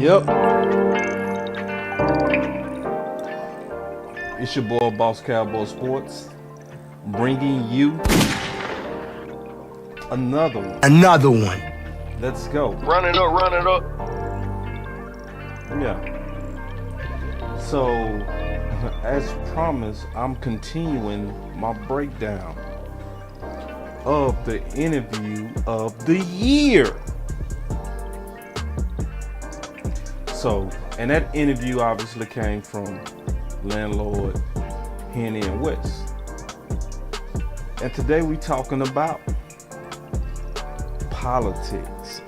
Yep. It's your boy, BossCowboySports, bringing you another one. Another one. Let's go. Run it up, run it up. Yeah. So, as promised, I'm continuing my breakdown of the interview of the year. So, and that interview obviously came from landlord Henny and West. And today we talking about politics.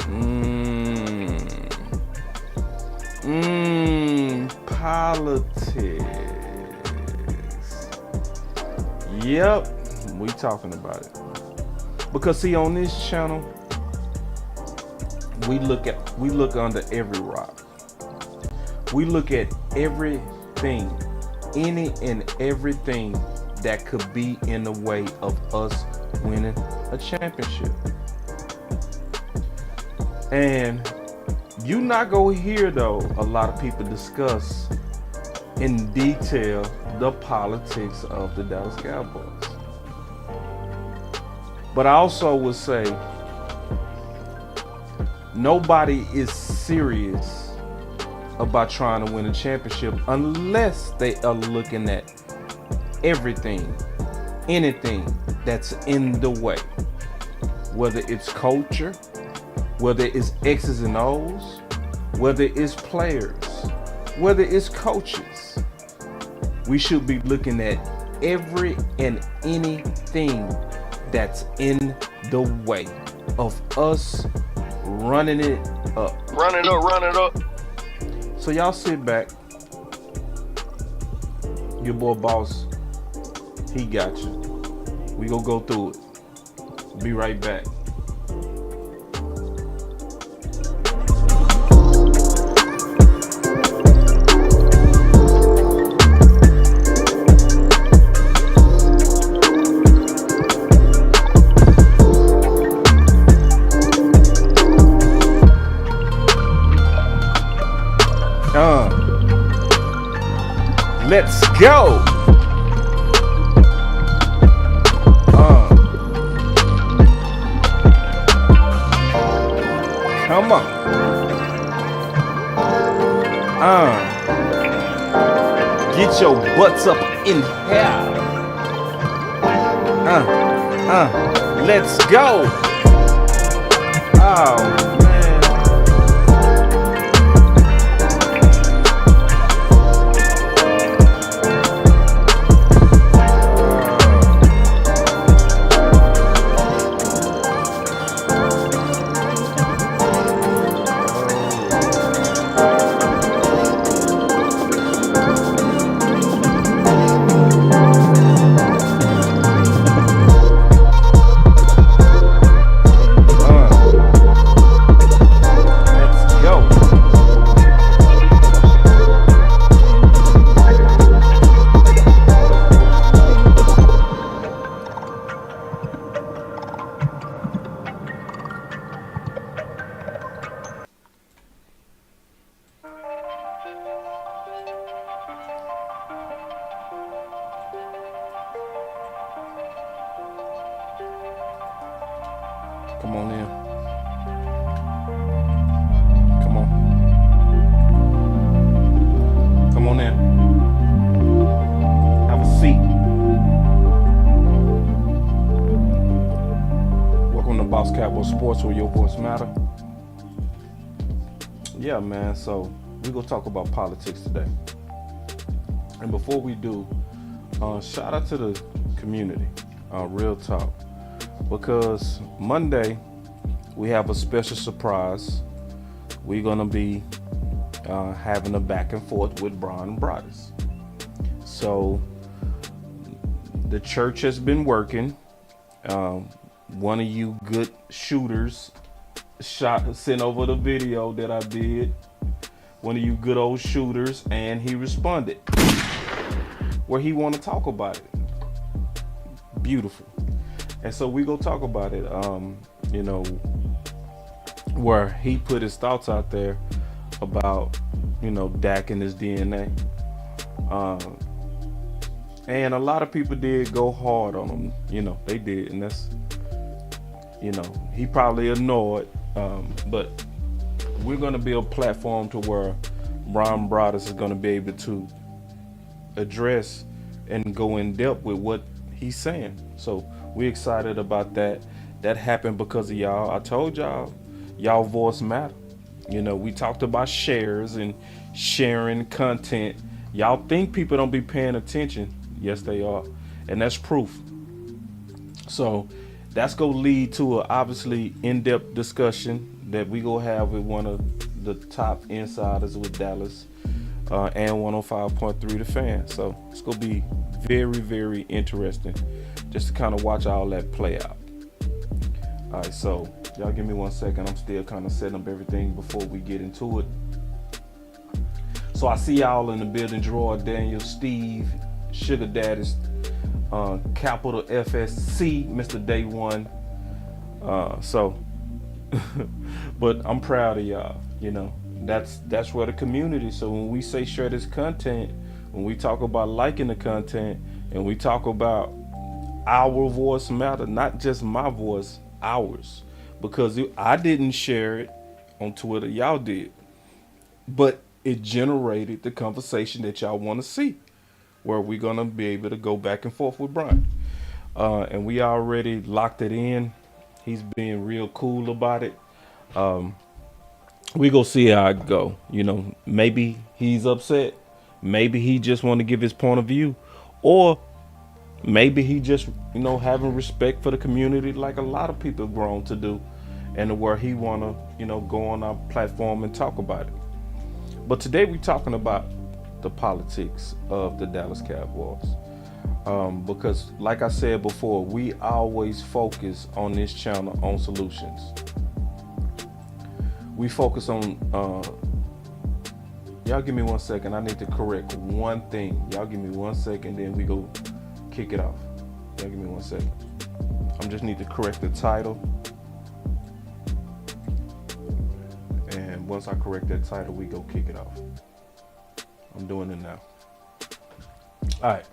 Politics. Yep, we talking about it. Because see, on this channel, we look under every rock. We look at everything, any and everything that could be in the way of us winning a championship. And you not gonna hear though a lot of people discuss in detail the politics of the Dallas Cowboys. But I also would say nobody is serious about trying to win a championship unless they are looking at everything, anything that's in the way, whether it's culture, whether it's X's and O's, whether it's players, whether it's coaches. We should be looking at every and anything that's in the way of us running it up. Run it up, run it up. So y'all sit back. Your boy Boss, he got you. We gonna go through it. Be right back. Let's go. Come on. Get your butts up in here. Let's go. Oh. Come on in. Come on. Come on in. Have a seat. Welcome to Boss Cowboy Sports, where your voice matter. Yeah, man. So we're gonna talk about politics today. And before we do, shout out to the community. Real talk. Because Monday we have a special surprise. We're gonna be having a back and forth with Brian Broadus. So the church has been working. One of you good shooters sent over the video that I did. One of you good old shooters, and he responded where he want to talk about it. Beautiful. And so we go talk about it, where he put his thoughts out there about, Dak and his DNA. And a lot of people did go hard on him. They did. And that's, he probably annoyed. But we're going to be a platform to where Brian Broadus is going to be able to address and go in depth with what he's saying. So we're excited about that. That happened because of y'all. I told y'all voice matter. We talked about shares and sharing content. Y'all think people don't be paying attention. Yes, they are. And that's proof. So that's going to lead to a obviously in-depth discussion that we going to have with one of the top insiders with Dallas and 105.3 The Fan. So it's going to be very, very interesting just to kind of watch all that play out. All right, so y'all give me 1 second. I'm still kind of setting up everything before we get into it. So I see y'all in the building. Gerard, Daniel, Steve, Sugar Daddy's, capital FSC, Mr. Day One. But I'm proud of y'all. That's where the community. So when we say share this content, when we talk about liking the content, and we talk about our voice matter, not just my voice, ours, because I didn't share it on Twitter, y'all did, but it generated the conversation that y'all want to see, where we're gonna be able to go back and forth with Brian, and we already locked it in. He's being real cool about it. We go see how it go. Maybe he's upset, maybe he just want to give his point of view, or maybe he just, having respect for the community like a lot of people have grown to do, and where he want to, go on our platform and talk about it. But today we're talking about the politics of the Dallas Cowboys. Because like I said before, we always focus on this channel on solutions. We focus on, y'all give me 1 second. I need to correct one thing. Y'all give me 1 second, then we go kick it off. Y'all give me 1 second. I just need to correct the title. And once I correct that title, we go kick it off. I'm doing it now. All right.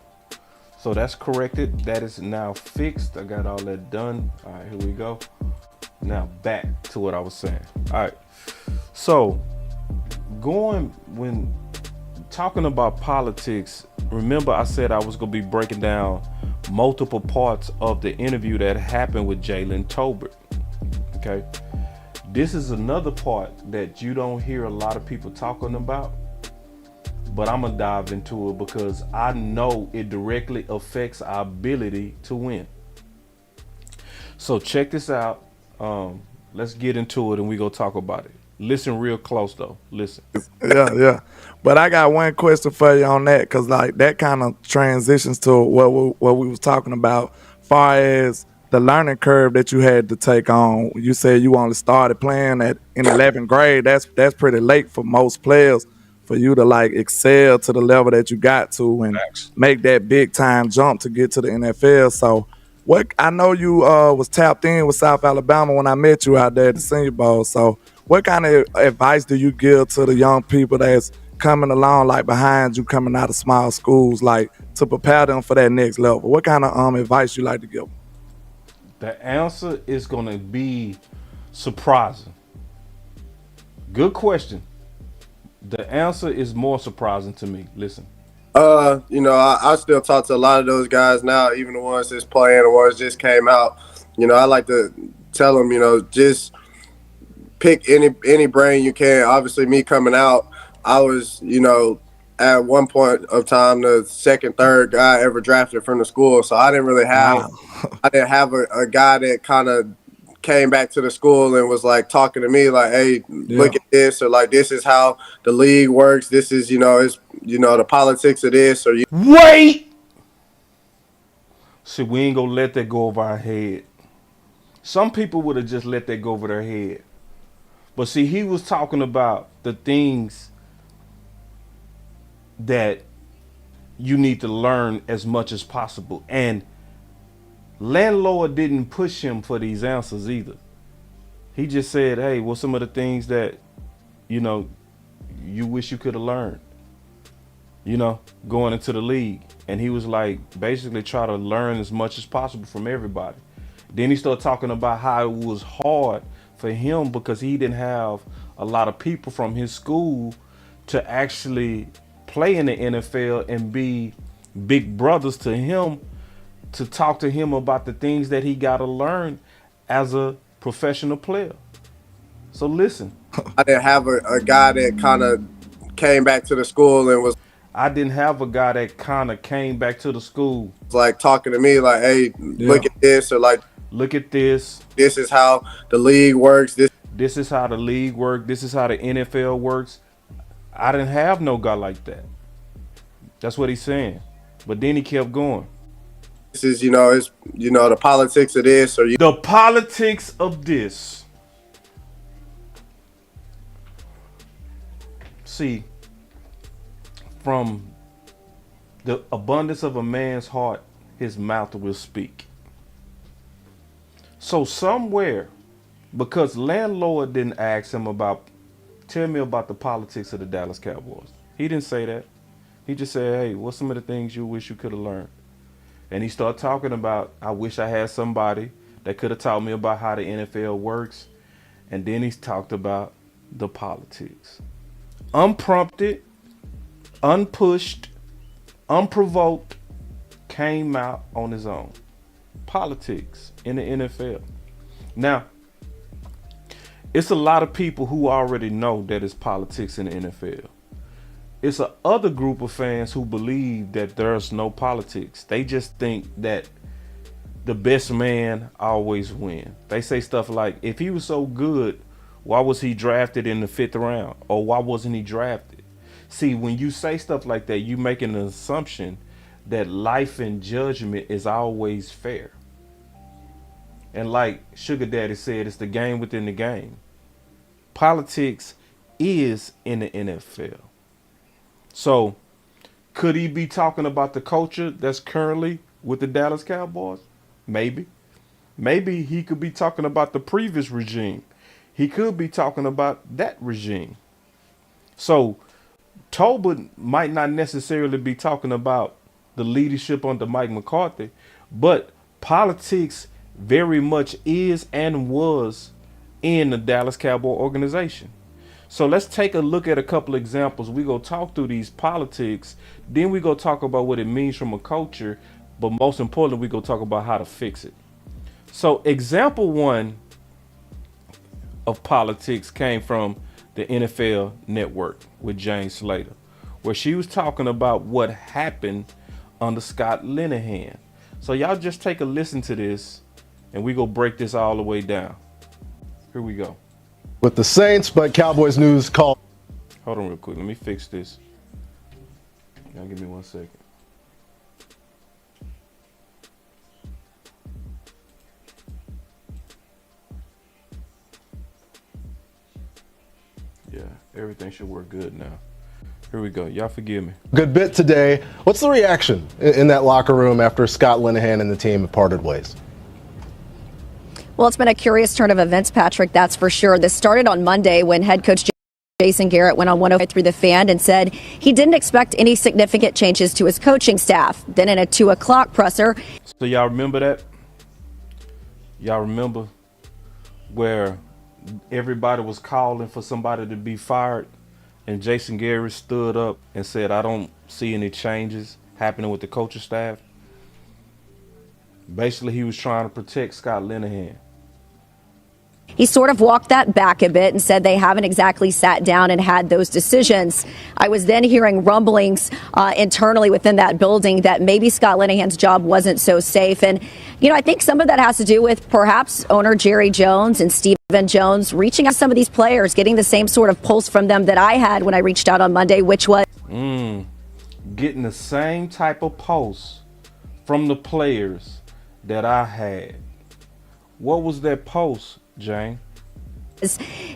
So that's corrected. That is now fixed. I got all that done. All right, here we go. Now back to what I was saying. All right. So when talking about politics, remember I said I was going to be breaking down multiple parts of the interview that happened with Jalen Tolbert. Okay. This is another part that you don't hear a lot of people talking about, but I'm gonna dive into it because I know it directly affects our ability to win. So check this out. Let's get into it and we go talk about it. Listen real close though. Listen. Yeah. But I got one question for you on that, because like that kind of transitions to what we was talking about, far as the learning curve that you had to take on. You said you only started playing in 11th grade. That's pretty late for most players, for you to like excel to the level that you got to and make that big time jump to get to the NFL. So what I know you was tapped in with South Alabama when I met you out there at the Senior Bowl. So what kind of advice do you give to the young people that's coming along, like behind you, coming out of small schools, like to prepare them for that next level? What kind of advice you like to give them? The answer is going to be surprising. Good question. The answer is more surprising to me. Listen. I still talk to a lot of those guys now, even the ones that's playing, the ones just came out. I like to tell them, just pick any brain you can. Obviously, me coming out, I was, at one point of time, the second, third guy ever drafted from the school. So I didn't really have, a guy that kind of came back to the school and was like talking to me like, hey, look at this, or like, this is how the league works. This is, it's, the politics of this, or wait. See, we ain't gonna let that go over our head. Some people would have just let that go over their head. But see, he was talking about the things that you need to learn as much as possible. And landlord didn't push him for these answers either. He just said, hey, what's some of the things that, you wish you could have learned, going into the league? And he was like, basically try to learn as much as possible from everybody. Then he started talking about how it was hard for him because he didn't have a lot of people from his school to actually play in the NFL and be big brothers to him, to talk to him about the things that he got to learn as a professional player. So listen. I didn't have a guy that kind of came back to the school and was I didn't have a guy that kind of came back to the school like talking to me like, hey, look at this, or like, look at this. This is how the league works. This is how the league works. This is how the NFL works. I didn't have no guy like that. That's what he's saying. But then he kept going. This is, it's, the politics of this, or the politics of this. See, from the abundance of a man's heart, his mouth will speak. So somewhere, because landlord didn't ask him tell me about the politics of the Dallas Cowboys. He didn't say that. He just said, hey, what's some of the things you wish you could have learned? And he started talking about, I wish I had somebody that could have taught me about how the NFL works. And then he talked about the politics. Unprompted, unpushed, unprovoked, came out on his own. Politics in the NFL. Now, it's a lot of people who already know that it's politics in the NFL. It's a other group of fans who believe that there's no politics. They just think that the best man always wins. They say stuff like, if he was so good, why was he drafted in the 5th round? Or why wasn't he drafted? See, when you say stuff like that, you make an assumption that life and judgment is always fair. And like Sugar Daddy said, it's the game within the game. Politics is in the NFL. So, could he be talking about the culture that's currently with the Dallas Cowboys? Maybe. Maybe he could be talking about the previous regime. He could be talking about that regime. So, Tolbert might not necessarily be talking about the leadership under Mike McCarthy, but politics very much is and was in the Dallas Cowboy organization. So let's take a look at a couple examples. We go talk through these politics, then we go talk about what it means from a culture, but most importantly, we go talk about how to fix it. So example one of politics came from the NFL Network with Jane Slater, where she was talking about what happened under Scott Linehan. So y'all just take a listen to this, and we go break this all the way down. Here we go. With the Saints, but Cowboys news call. Hold on real quick. Let me fix this. Y'all give me 1 second. Yeah, everything should work good now. Here we go. Y'all forgive me. Good bit today. What's the reaction in that locker room after Scott Linehan and the team have parted ways? Well, it's been a curious turn of events, Patrick, that's for sure. This started on Monday when head coach Jason Garrett went on 105 through the Fan and said he didn't expect any significant changes to his coaching staff. Then in a 2 o'clock presser. So y'all remember that? Y'all remember where everybody was calling for somebody to be fired and Jason Garrett stood up and said, I don't see any changes happening with the coaching staff? Basically, he was trying to protect Scott Linehan. He sort of walked that back a bit and said they haven't exactly sat down and had those decisions. I was then hearing rumblings internally within that building that maybe Scott Linehan's job wasn't so safe. And, I think some of that has to do with perhaps owner Jerry Jones and Stephen Jones reaching out to some of these players, getting the same sort of pulse from them that I had when I reached out on Monday, which was getting the same type of pulse from the players that I had. What was that pulse, Jane?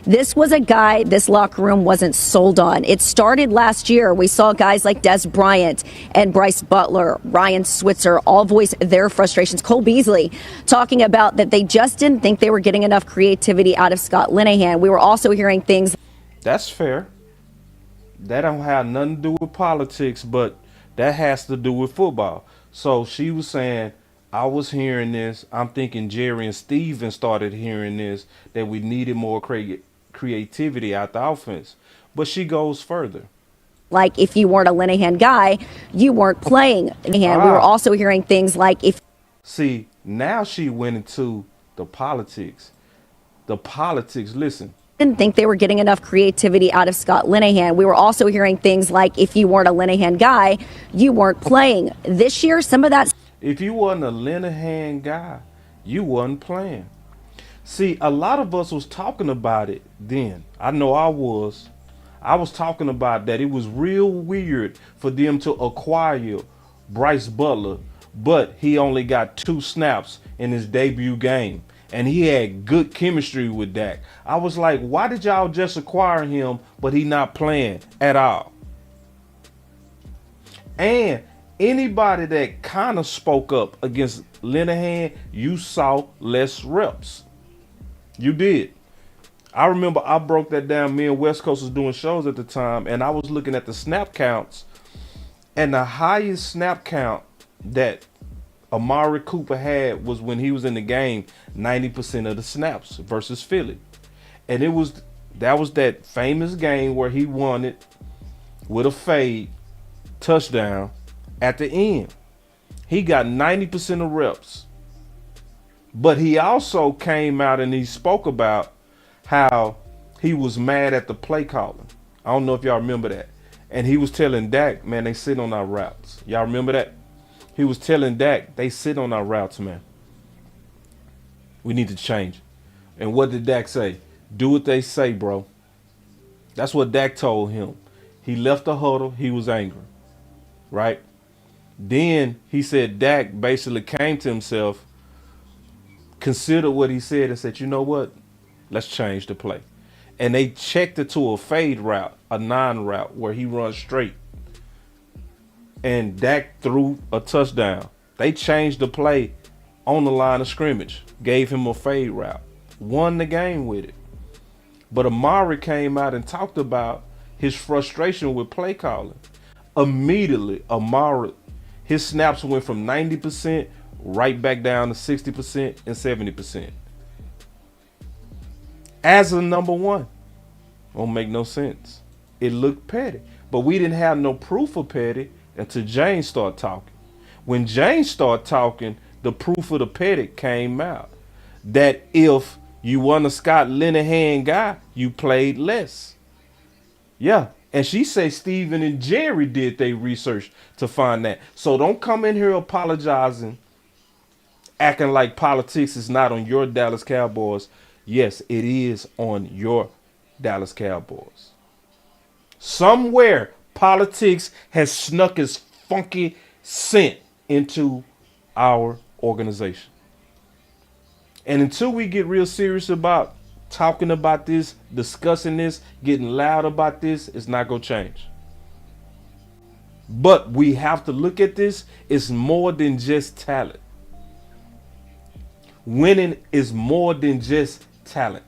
This was a guy this locker room wasn't sold on. It started last year. We saw guys like Des Bryant and Bryce Butler, Ryan Switzer, all voice their frustrations. Cole Beasley talking about that they just didn't think they were getting enough creativity out of Scott Linehan. We were also hearing things. That's fair. That don't have nothing to do with politics, but that has to do with football. So she was saying, I was hearing this. I'm thinking Jerry and Steven started hearing this, that we needed more creativity out the offense. But she goes further. Like if you weren't a Linehan guy, you weren't playing Linehan. We were also hearing things like if See, now she went into the politics. The politics, listen. didn't think they were getting enough creativity out of Scott Linehan. We were also hearing things like if you weren't a Linehan guy, you weren't playing. This year, some of that. If you wasn't a Linehan guy, you wasn't playing. See, a lot of us was talking about it then. I know I was. I was talking about that it was real weird for them to acquire Bryce Butler, but he only got 2 snaps in his debut game. And he had good chemistry with Dak. I was like, why did y'all just acquire him, but he not playing at all? And anybody that kind of spoke up against Linehan, you saw less reps. You did. I remember I broke that down. Me and West Coast was doing shows at the time, and I was looking at the snap counts, and the highest snap count that Amari Cooper had was when he was in the game, 90% of the snaps versus Philly. And that was that famous game where he won it with a fade touchdown at the end. He got 90% of reps. But he also came out and he spoke about how he was mad at the play calling. I don't know if y'all remember that. And he was telling Dak, man, they sit on our routes. Y'all remember that? He was telling Dak, they sit on our routes, man. We need to change it. And what did Dak say? Do what they say, bro. That's what Dak told him. He left the huddle. He was angry, right? Then he said Dak basically came to himself, considered what he said, and said, you know what? Let's change the play. And they checked it to a fade route, a 9 route, where he runs straight. And Dak threw a touchdown. They changed the play on the line of scrimmage, gave him a fade route, won the game with it. But Amari came out and talked about his frustration with play calling. Immediately, Amari, his snaps went from 90% right back down to 60% and 70%. As a number one. Won't make no sense. It looked petty. But we didn't have no proof of petty until James started talking. When James started talking, the proof of the petty came out. That if you weren't a Scott Linehan guy, you played less. Yeah. And she said Steven and Jerry did their research to find that. So don't come in here apologizing, acting like politics is not on your Dallas Cowboys. Yes, it is on your Dallas Cowboys. Somewhere politics has snuck its funky scent into our organization. And until we get real serious about talking about this, discussing this, getting loud about this, it's not going to change. But we have to look at this. It's more than just talent. Winning is more than just talent.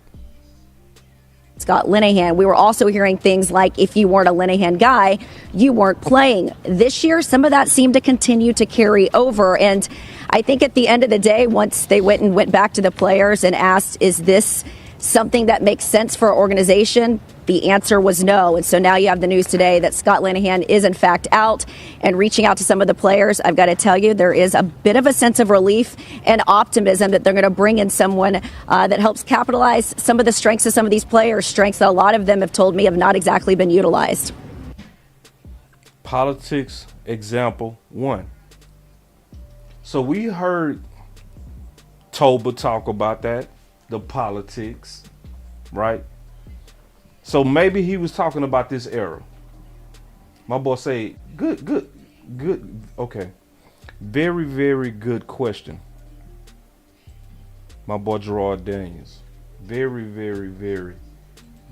Scott Linehan. We were also hearing things like if you weren't a Linehan guy, you weren't playing. This year, some of that seemed to continue to carry over. And I think at the end of the day, once they went back to the players and asked, is this something that makes sense for our organization? The answer was no. And so now you have the news today that Scott Linehan is in fact out and reaching out to some of the players. I've got to tell you, there is a bit of a sense of relief and optimism that they're going to bring in someone that helps capitalize some of the strengths of some of these players, strengths that a lot of them have told me have not exactly been utilized. Politics, example 1. So we heard Toba talk about that, the politics, right? So maybe he was talking about this era. My boy say, good. Okay. Very, very good question. My boy Gerard Daniels. Very, very, very,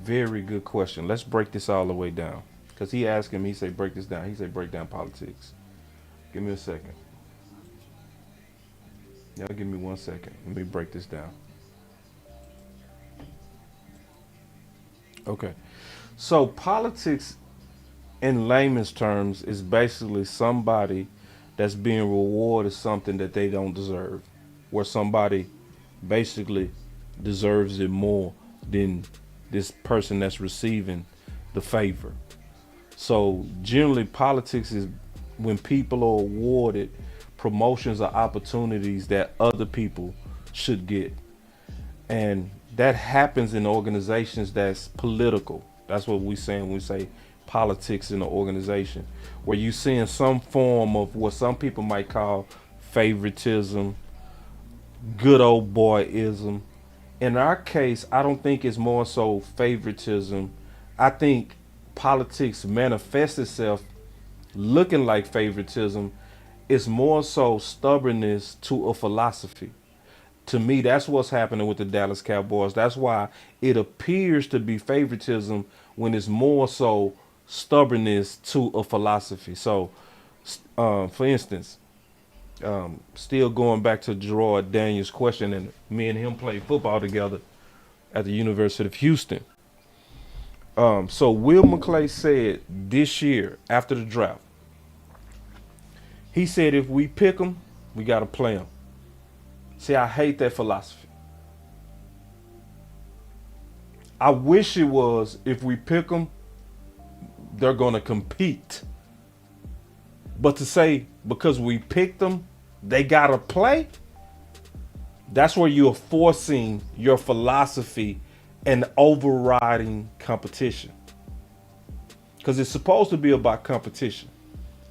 very good question. Let's break this all the way down. Because he asked him, he said, break this down. He said, break down politics. Give me a second. Y'all give me 1 second. Let me break this down. Okay. So politics in layman's terms, is basically somebody that's being rewarded something that they don't deserve, where somebody basically deserves it more than this person that's receiving the favor. So generally, politics is when people are awarded promotions or opportunities that other people should get. And that happens in organizations that's political. That's what we say when we say politics in an organization, where you seeing some form of what some people might call favoritism, good old boyism. In our case, I don't think it's more so favoritism. I think politics manifests itself looking like favoritism. It's more so stubbornness to a philosophy. To me, that's what's happening with the Dallas Cowboys. That's why it appears to be favoritism when it's more so stubbornness to a philosophy. So, for instance, still going back to Gerard Daniels' question, and me and him played football together at the University of Houston. So Will McClay said this year after the draft, he said if we pick them, we got to play them. See, I hate that philosophy. I wish it was if we pick them, they're going to compete. But to say because we picked them, they got to play, that's where you're forcing your philosophy and overriding competition. Because it's supposed to be about competition.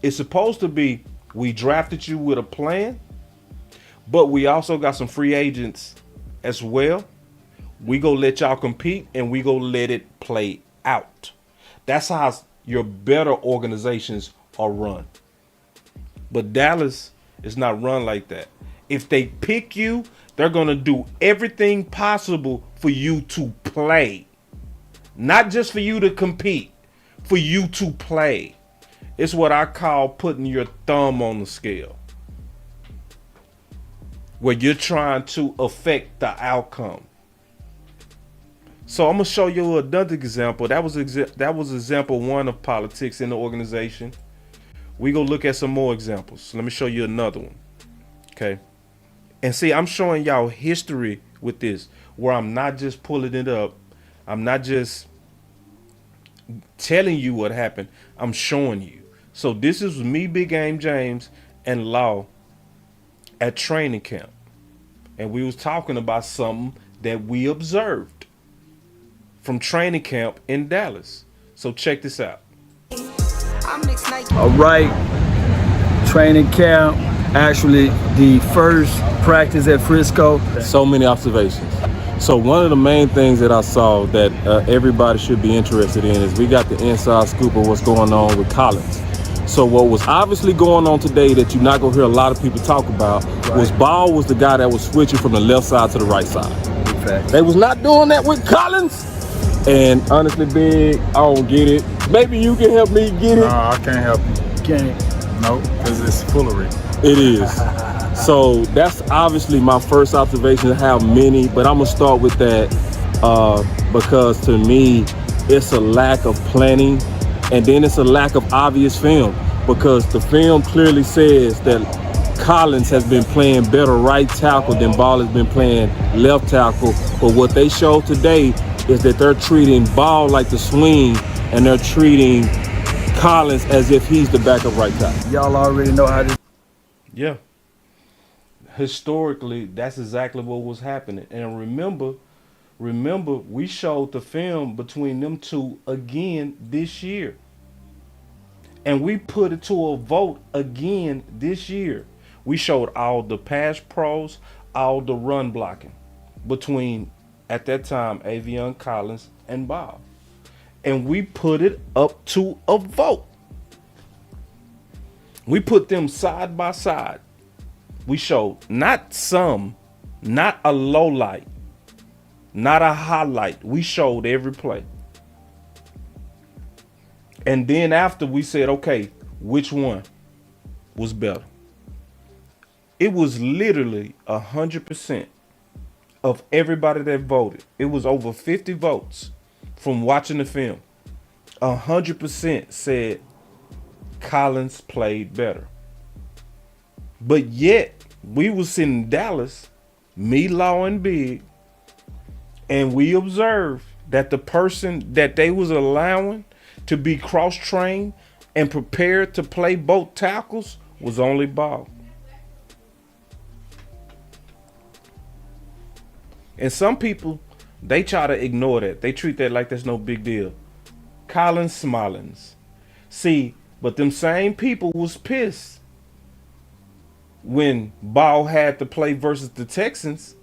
It's supposed to be, we drafted you with a plan, but we also got some free agents as well. We go let y'all compete and we go let it play out. That's how your better organizations are run. But Dallas is not run like that. If they pick you, they're going to do everything possible for you to play. Not just for you to compete, for you to play. It's what I call putting your thumb on the scale, where you're trying to affect the outcome. So I'm gonna show you another example. That was example one of politics in the organization. We go look at some more examples. Let me show you another one. Okay. And see, I'm showing y'all history with this, where I'm not just pulling it up. I'm not just telling you what happened. I'm showing you. So this is me, Big Game James, and Law at training camp. And we was talking about something that we observed from training camp in Dallas. So check this out. All right, training camp, actually the first practice at Frisco. So many observations. So one of the main things that I saw that everybody should be interested in is we got the inside scoop of what's going on with Collins. So what was obviously going on today that you're not going to hear a lot of people talk about was Ball was the guy that was switching from the left side to the right side. Fact. They was not doing that with Collins. And honestly, Big, I don't get it. Maybe you can help me get it. No, I can't help you. Can't. No, because it's foolery. It is. So that's obviously my first observation of how many, but I'm going to start with that because to me, it's a lack of planning, and then it's a lack of obvious film, because the film clearly says that Collins has been playing better right tackle than Ball has been playing left tackle. But what they showed today is that they're treating Ball like the swing, and they're treating Collins as if he's the backup right tackle. Y'all already know how this. Yeah. Historically, that's exactly what was happening. And remember, we showed the film between them two again this year. And we put it to a vote again this year. We showed all the pass pros, all the run blocking between, at that time, Avion Collins and Bob. And we put it up to a vote. We put them side by side. We showed not some, not a low light, not a highlight. We showed every play. And then after we said, okay, which one was better? It was literally 100% of everybody that voted. It was over 50 votes from watching the film. 100% said Collins played better. But yet, we was in Dallas, me, Law, and Big, and we observed that the person that they was allowing to be cross-trained and prepared to play both tackles was only Ball. And some people, they try to ignore that. They treat that like that's no big deal. Collins Smallins. See, but them same people was pissed when Ball had to play versus the Texans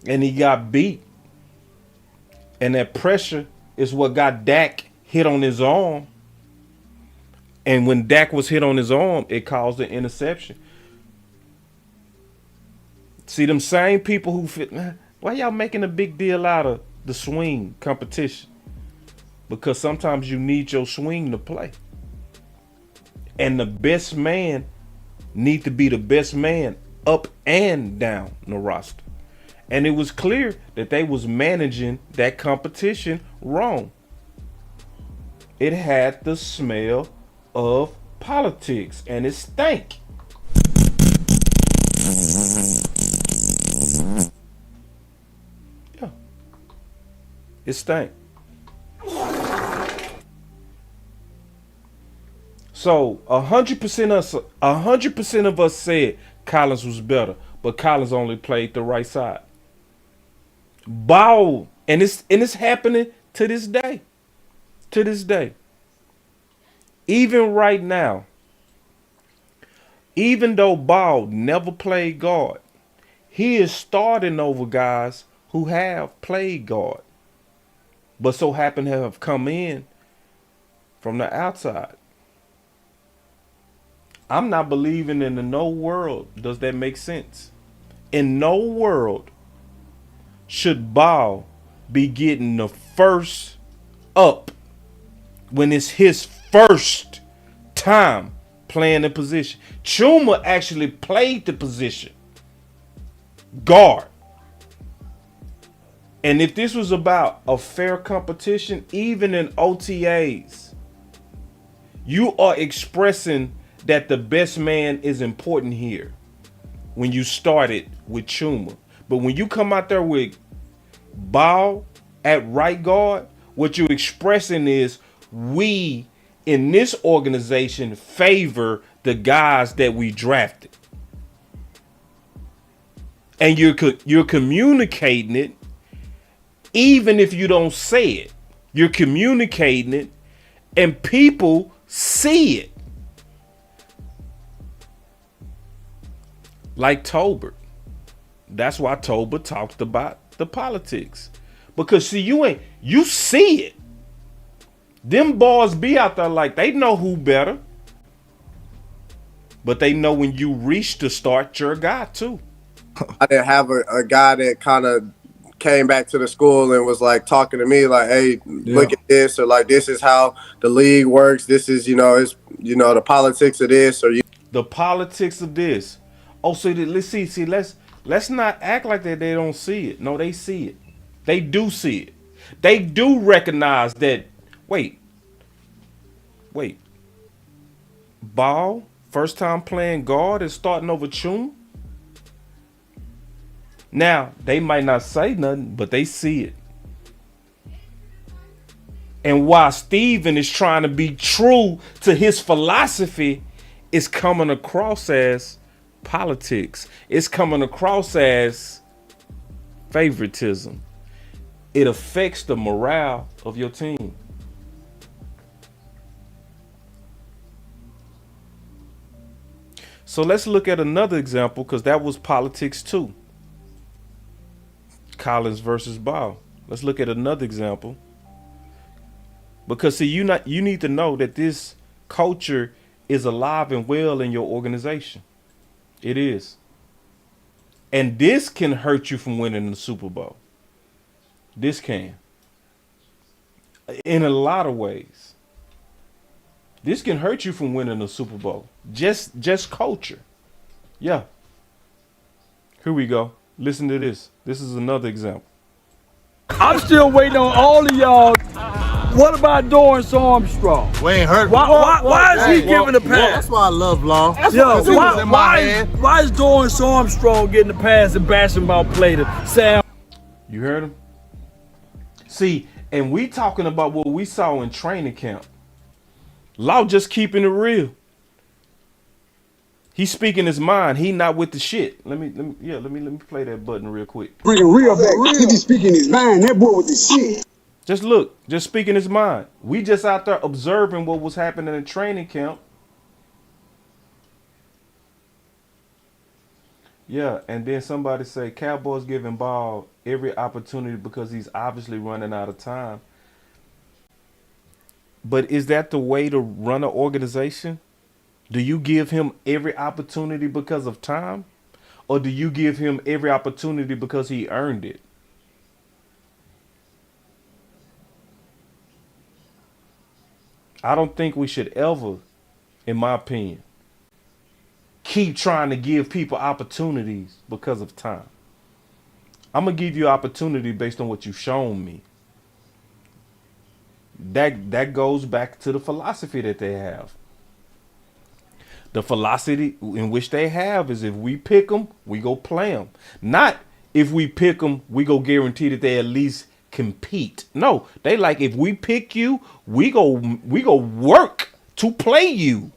and he got beat. And that pressure is what got Dak hit on his arm. And when Dak was hit on his arm, it caused an interception. See, them same people who fit, man, why y'all making a big deal out of the swing competition? Because sometimes you need your swing to play. And the best man need to be the best man up and down the roster. And it was clear that they was managing that competition wrong. It had the smell of politics and it stank. Yeah. It stank. So 100% of us said Collins was better, but Collins only played the right side. Ball, and it's happening to this day. To this day. Even right now, even though Ball never played guard, he is starting over guys who have played guard, but so happen to have come in from the outside. I'm not believing in no world does that make sense. In no world should Ball be getting the first up when it's his first time playing the position. Chuma actually played the position guard. And if this was about a fair competition, even in OTAs, you are expressing that the best man is important here when you started with Chuma. But when you come out there with Ball at right guard, what you're expressing is we in this organization favor the guys that we drafted. And you're communicating it even if you don't say it. You're communicating it and people see it. Like Tolbert. That's why Tolbert talked about the politics. Because see, you see it. Them boys be out there like they know who better. But they know when you reach to start your guy too. I didn't have a guy that kind of came back to the school and was like talking to me like, hey, look at this, or like, this is how the league works. This is, it's, the politics of this, or the politics of this. Oh, so let's see, let's not act like that they don't see it. No, they see it. They do see it. They do recognize that. Wait. Ball, first time playing guard and starting over Chuma. Now, they might not say nothing, but they see it. And while Steven is trying to be true to his philosophy, it's coming across as politics. It's coming across as favoritism. It affects the morale of your team. So let's look at another example, because that was politics too. Collins versus Ball. Let's look at another example. Because see, you need to know that this culture is alive and well in your organization. It is. And this can hurt you from winning the Super Bowl. This can. In a lot of ways. This can hurt you from winning the Super Bowl. Just culture. Yeah. Here we go. Listen to this. This is another example. I'm still waiting on all of y'all What about Dorrance Armstrong? We ain't hurt. Why is he giving the pass? That's why I love Law. Yo, why why is Dorrance Armstrong getting the pass and basketball play to Sam? You heard him? See, and we talking about what we saw in training camp. Law just keeping it real. He's speaking his mind. He not with the shit. Let me play that button real quick. Bringing real back. He be speaking his mind. That boy with the shit. Just look, just speaking his mind. We just out there observing what was happening in training camp. Yeah, and then somebody say Cowboys giving Ball every opportunity because he's obviously running out of time. But is that the way to run an organization? Do you give him every opportunity because of time? Or do you give him every opportunity because he earned it? I don't think we should ever, in my opinion, keep trying to give people opportunities because of time. I'm going to give you opportunity based on what you've shown me. That goes back to the philosophy that they have. The philosophy in which they have is if we pick them, we go play them. Not if we pick them, we go guarantee that they at least compete. No, they like if we pick you, we go work to play you.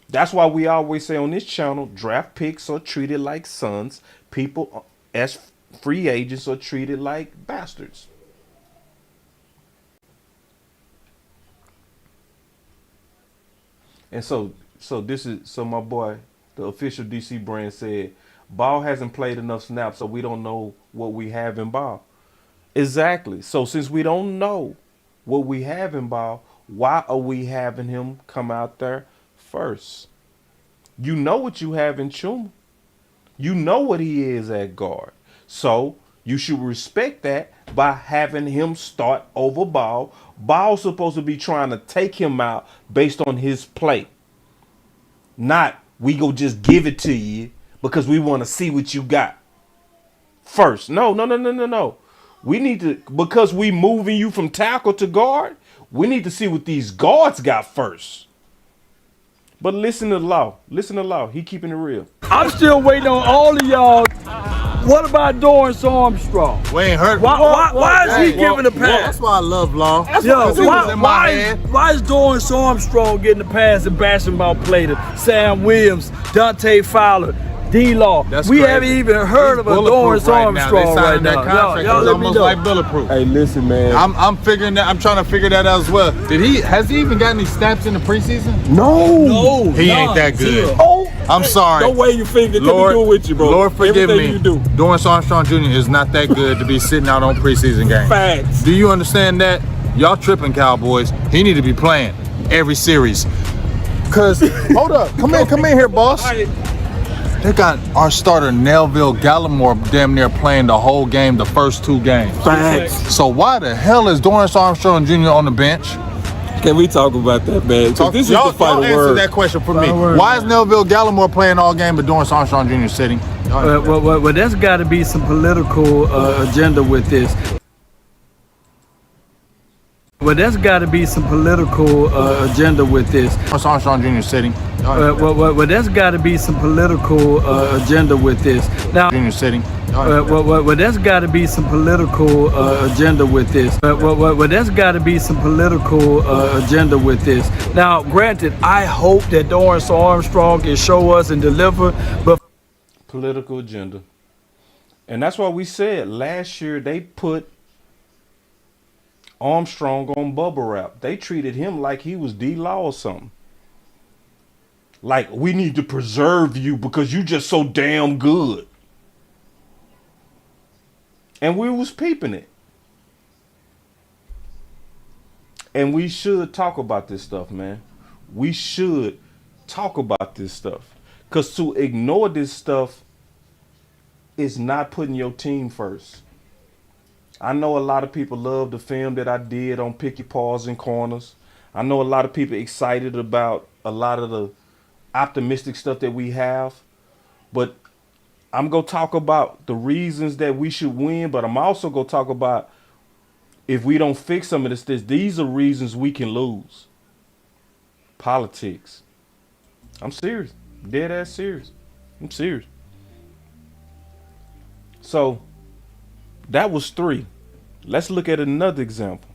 That's why we always say on this channel, draft picks are treated like sons. People as free agents are treated like bastards. And so my boy, the official DC brand said, Ball hasn't played enough snaps, so we don't know what we have in Ball. Exactly. So since we don't know what we have in Ball, why are we having him come out there first? You know what you have in Chuma. You know what he is at guard. So you should respect that by having him start over Ball. Ball's supposed to be trying to take him out based on his play. Not we go just give it to you because we want to see what you got first. No. We need to, because we moving you from tackle to guard, we need to see what these guards got first. But listen to Law. He keeping it real. I'm still waiting on all of y'all. What about Dorrance Armstrong? We ain't hurt. Why is he giving the pass? That's why I love Law. Why is Dorrance Armstrong getting the pass and basketball play to Sam Williams, Dante Fowler, D-Law? We haven't even heard of a Dorrance Armstrong right now. Y'all let me know. Like bulletproof. Hey, listen, man. I'm figuring that. I'm trying to figure that out as well. Has he even got any snaps in the preseason? No. He ain't that good. I'm sorry. Don't weigh your finger. Lord, do it with you, bro. Lord forgive Everything me. you do. Dorrance Armstrong Jr. is not that good to be sitting out on preseason games. Facts. Do you understand that? Y'all tripping, Cowboys. He need to be playing every series. Cause hold up, come in here, boss. They got our starter Nelville Gallimore damn near playing the whole game, the first two games. Facts. So why the hell is Dorrance Armstrong Jr. on the bench? Can we talk about that, man? This is y'all, the final answer word. that question for me. Why is Nelville Gallimore playing all game but Dorrance Armstrong Jr. sitting? Well, there's got to be some political agenda with this. Well, there's got to be some political agenda with this. Dorrance Armstrong Jr. sitting. Well, there's got to be some political agenda with this. Now, Jr. sitting. well, there's got to be some political agenda with this. Well, there's got to be some political agenda with this. Now, granted, I hope that Dorrance Armstrong can show us and deliver, but Political agenda. And that's why we said last year they put Armstrong on bubble wrap. They treated him like he was D-Law or something. Like, we need to preserve you because you just so damn good. And we was peeping it. And we should talk about this stuff, man. We should talk about this stuff. Because to ignore this stuff is not putting your team first. I know a lot of people love the film that I did on picky paws and corners. I know a lot of people excited about a lot of the optimistic stuff that we have. But I'm going to talk about the reasons that we should win, but I'm also going to talk about if we don't fix some of this, these are reasons we can lose. Politics. I'm serious. Dead ass serious. I'm serious. So that was 3. Let's look at another example.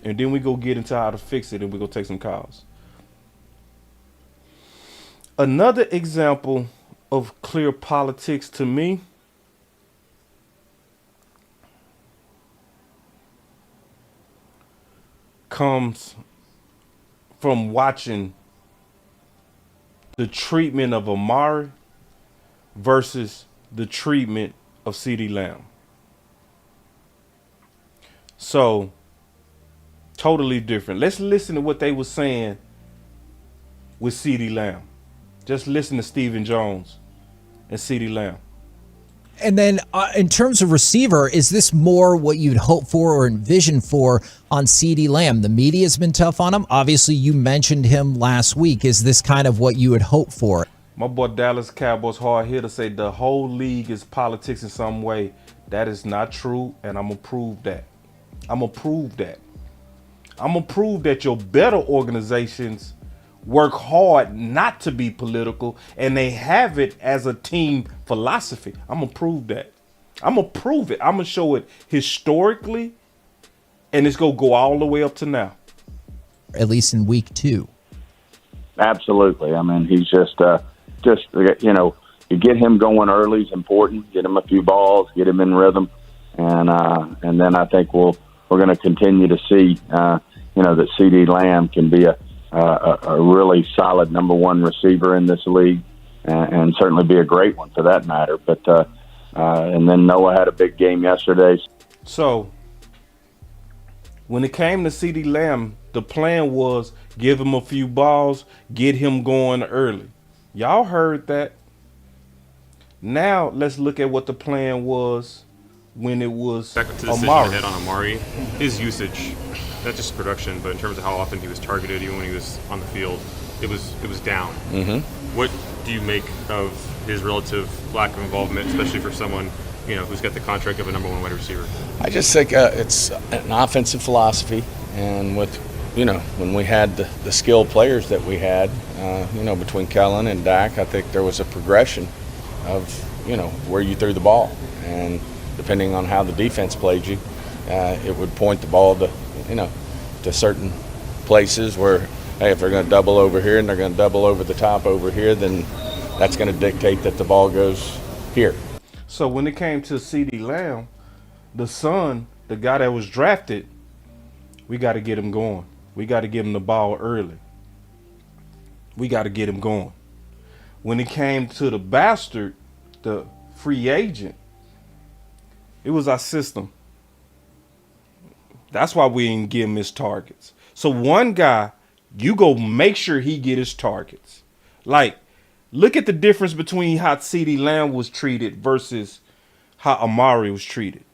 And then we go get into how to fix it, and we go take some calls. Another example of clear politics to me comes from watching the treatment of Amari versus the treatment of CeeDee Lamb. So, totally different. Let's listen to what they were saying with CeeDee Lamb. Just listen to Stephen Jones and CeeDee Lamb. And then in terms of receiver, is this more what you'd hope for or envision for on CeeDee Lamb? The media's been tough on him. Obviously, you mentioned him last week. Is this kind of what you would hope for? My boy Dallas Cowboys hard hitter say the whole league is politics in some way. That is not true, and I'm going to prove that. I'm going to prove that. I'm going to prove that your better organizations work hard not to be political, and they have it as a team philosophy. I'm going to prove that. I'm going to prove it. I'm going to show it historically, and it's going to go all the way up to now. At least in week 2. Absolutely. I mean, he's just you know, you get him going early is important. Get him a few balls, get him in rhythm, and then I think we're going to continue to see, you know, that CeeDee Lamb can be a really solid number 1 receiver in this league, and certainly be a great one for that matter. But and then Noah had a big game yesterday. So when it came to CeeDee Lamb, the plan was give him a few balls, get him going early. Y'all heard that. Now let's look at what the plan was when it was back to the decision ahead on Amari. His usage, not just production, but in terms of how often he was targeted, even when he was on the field, it was down. Mm-hmm. What do you make of his relative lack of involvement, especially for someone, you know, who's got the contract of a number 1 wide receiver? I just think it's an offensive philosophy, and with, you know, when we had the skilled players that we had, you know, between Kellen and Dak, I think there was a progression of, you know, where you threw the ball, and depending on how the defense played you, it would point the ball to, you know, to certain places where, hey, if they're going to double over here and they're going to double over the top over here, then that's going to dictate that the ball goes here. So when it came to CeeDee Lamb, the son, the guy that was drafted, we got to get him going. We got to give him the ball early. We got to get him going. When it came to the bastard, the free agent, it was our system. That's why we didn't give him his targets. So one guy, you go make sure he get his targets. Like, look at the difference between how CeeDee Lamb was treated versus how Amari was treated.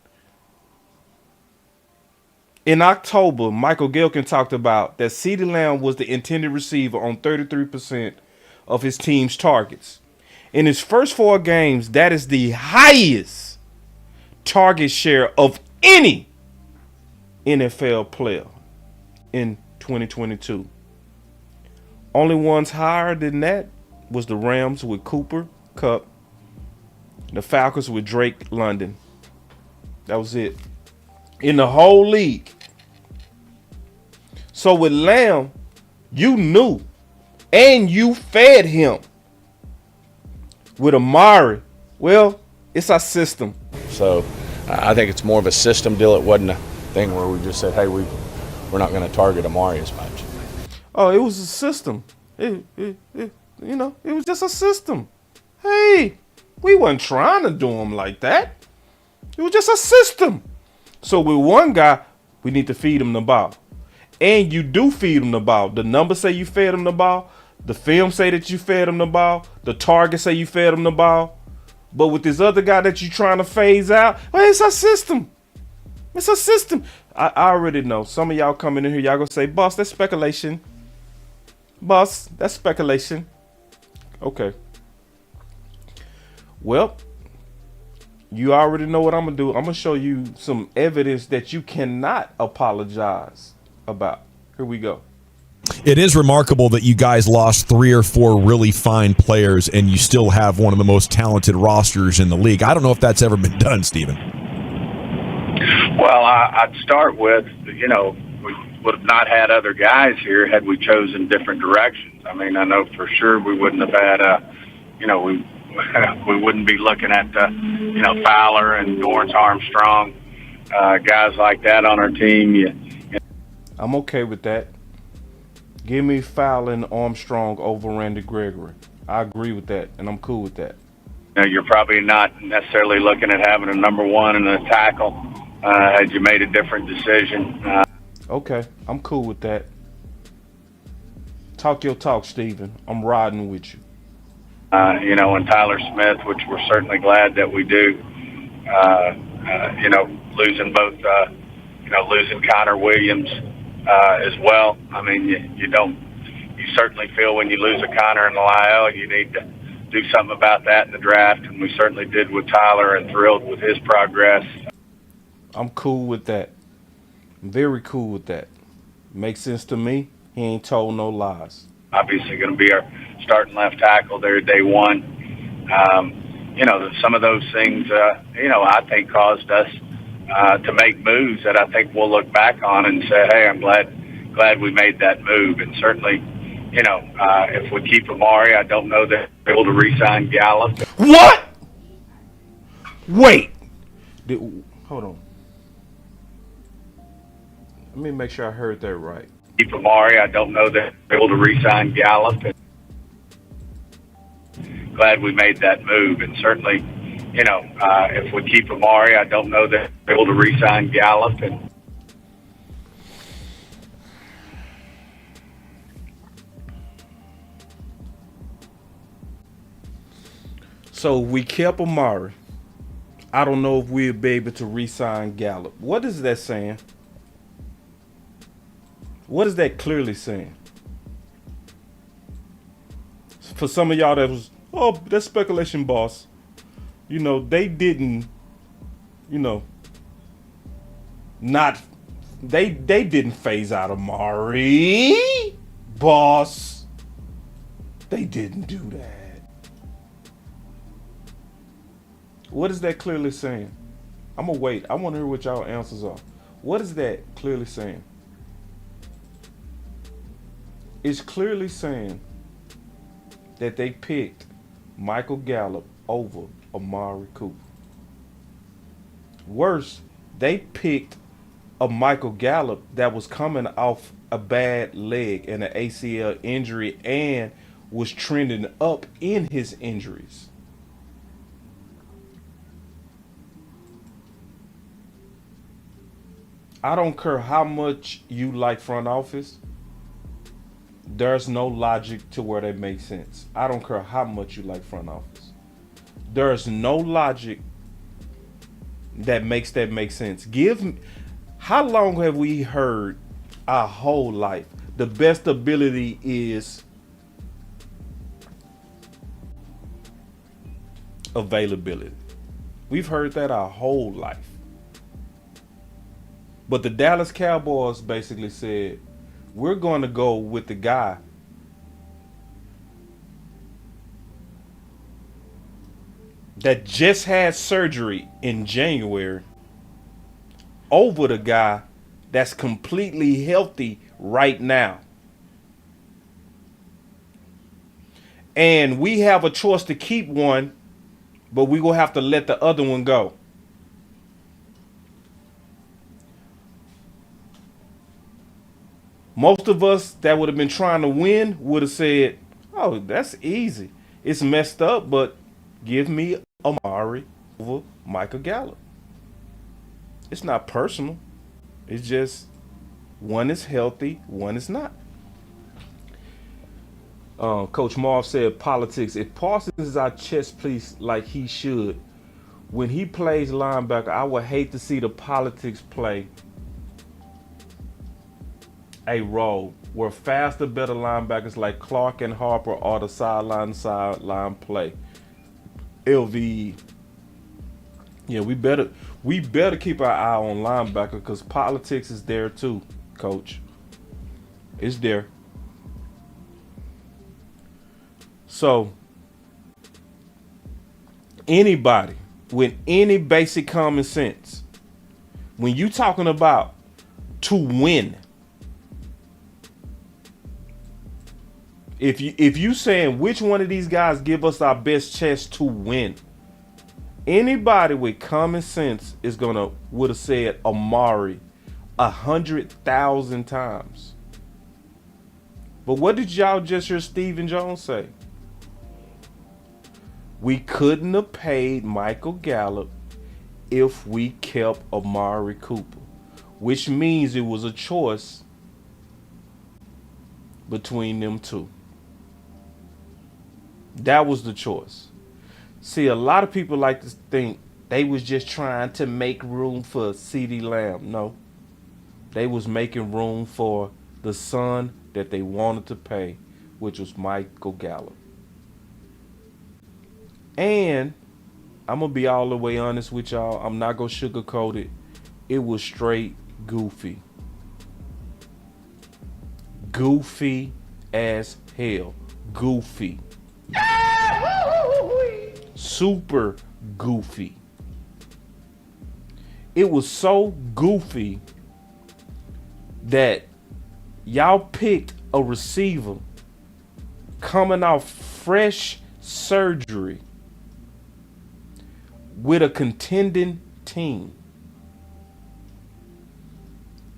In October, Michael Gehlken talked about that CeeDee Lamb was the intended receiver on 33% of his team's targets. In his first 4 games, that is the highest target share of any NFL player in 2022. Only ones higher than that was the Rams with Cooper Kupp, the Falcons with Drake London. That was it. In the whole league. So with Lamb, you knew and you fed him. With Amari, well, it's our system. So I think it's more of a system deal. It wasn't a thing where we just said, hey, we're not going to target Amari as much. Oh, it was a system. You know, it was just a system. Hey, we wasn't trying to do him like that. It was just a system. So with one guy, we need to feed him the ball. And you do feed him the ball. The numbers say you fed him the ball. The film say that you fed him the ball. The target say you fed him the ball. But with this other guy that you trying to phase out, well, it's a system. It's a system. I already know. Some of y'all coming in here, y'all gonna say, boss, that's speculation. Boss, that's speculation. Okay. Well, You already know what I'm gonna do. I'm gonna show you some evidence that you cannot apologize about. Here we go. It is remarkable that you guys lost 3 or 4 really fine players and you still have one of the most talented rosters in the league. I don't know if that's ever been done, Steven. Well, I'd start with, we would have not had other guys here had we chosen different directions. I mean, I know for sure we wouldn't have had, we wouldn't be looking at, Fowler and Dorrance Armstrong, guys like that on our team. I'm okay with that. Give me Fowler and Armstrong over Randy Gregory. I agree with that, and I'm cool with that. You're probably not necessarily looking at having a number one and a tackle had you made a different decision. Okay, I'm cool with that. Talk your talk, Steven. I'm riding with you. And Tyler Smith, which we're certainly glad that we do. Losing both, losing Connor Williams as well. I mean, you certainly feel when you lose a Connor in the IL, you need to do something about that in the draft, and we certainly did with Tyler and thrilled with his progress. I'm cool with that. I'm very cool with that. Makes sense to me. He ain't told no lies. Obviously going to be our starting left tackle there day one. Some of those things, I think caused us to make moves that I think we'll look back on and say, hey, I'm glad we made that move. And certainly, if we keep Amari, I don't know that we're able to re-sign Gallup. What? Wait. Hold on. Let me make sure I heard that right. Keep Amari, I don't know that we're able to re-sign Gallup. Glad we made that move. And certainly, if we keep Amari, I don't know that we're able to re-sign Gallup. So we kept Amari. I don't know if we'll be able to re-sign Gallup. What is that saying? What is that clearly saying? For some of y'all that was, that's speculation, boss. They didn't, they didn't phase out Amari, boss. They didn't do that. What is that clearly saying? I'm gonna wait. I want to hear what y'all answers are. What is that clearly saying? It's clearly saying that they picked Michael Gallup over Amari Cooper. Worse, they picked a Michael Gallup that was coming off a bad leg and an ACL injury and was trending up in his injuries. I don't care how much you like front office. There's no logic to where that makes sense. I don't care how much you like front office. There's no logic that makes that make sense. How long have we heard our whole life the best ability is availability? We've heard that our whole life. But the Dallas Cowboys basically said, we're going to go with the guy that just had surgery in January over the guy that's completely healthy right now. And we have a choice to keep one, but we're going to have to let the other one go. Most of us that would have been trying to win would have said, oh, that's easy. It's messed up, but give me Amari over Michael Gallup. It's not personal. It's just one is healthy, one is not. Coach Marv said politics. If Parsons is our chess piece like he should, when he plays linebacker, I would hate to see the politics play a role where faster, better linebackers like Clark and Harper are the sideline play. LVE. Yeah, we better keep our eye on linebacker because politics is there too, Coach. It's there. So anybody with any basic common sense, when you talking about to win, if you saying which one of these guys give us our best chance to win, anybody with common sense would have said Amari 100,000 times. But what did y'all just hear Stephen Jones say? We couldn't have paid Michael Gallup if we kept Amari Cooper, which means it was a choice between them two. That was the choice. See, a lot of people like to think they was just trying to make room for CeeDee Lamb. No. They was making room for the son that they wanted to pay, which was Michael Gallup. And I'm going to be all the way honest with y'all. I'm not going to sugarcoat it. It was straight goofy. Goofy as hell. Goofy. Super goofy. It was so goofy that y'all picked a receiver coming off fresh surgery with a contending team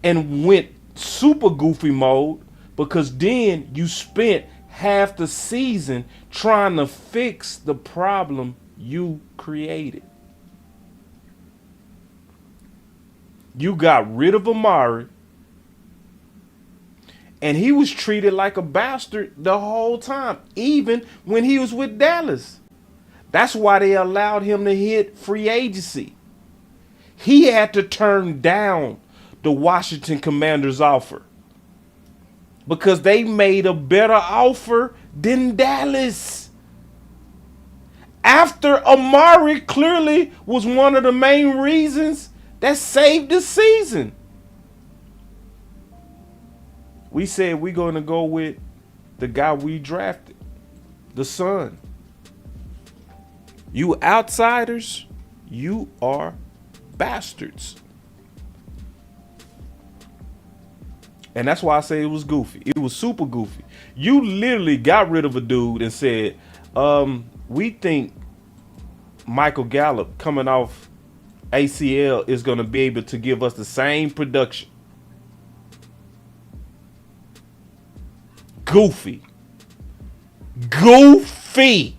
and went super goofy mode because then you spent half the season trying to fix the problem you created. You got rid of Amari, and he was treated like a bastard the whole time, even when he was with Dallas. That's why they allowed him to hit free agency. He had to turn down the Washington Commanders offer because they made a better offer than Dallas. After Amari clearly was one of the main reasons that saved the season. We said we're going to go with the guy we drafted, the son. You outsiders, you are bastards. And that's why I say it was goofy. It was super goofy. You literally got rid of a dude and said, we think Michael Gallup coming off ACL is going to be able to give us the same production. Goofy. Goofy.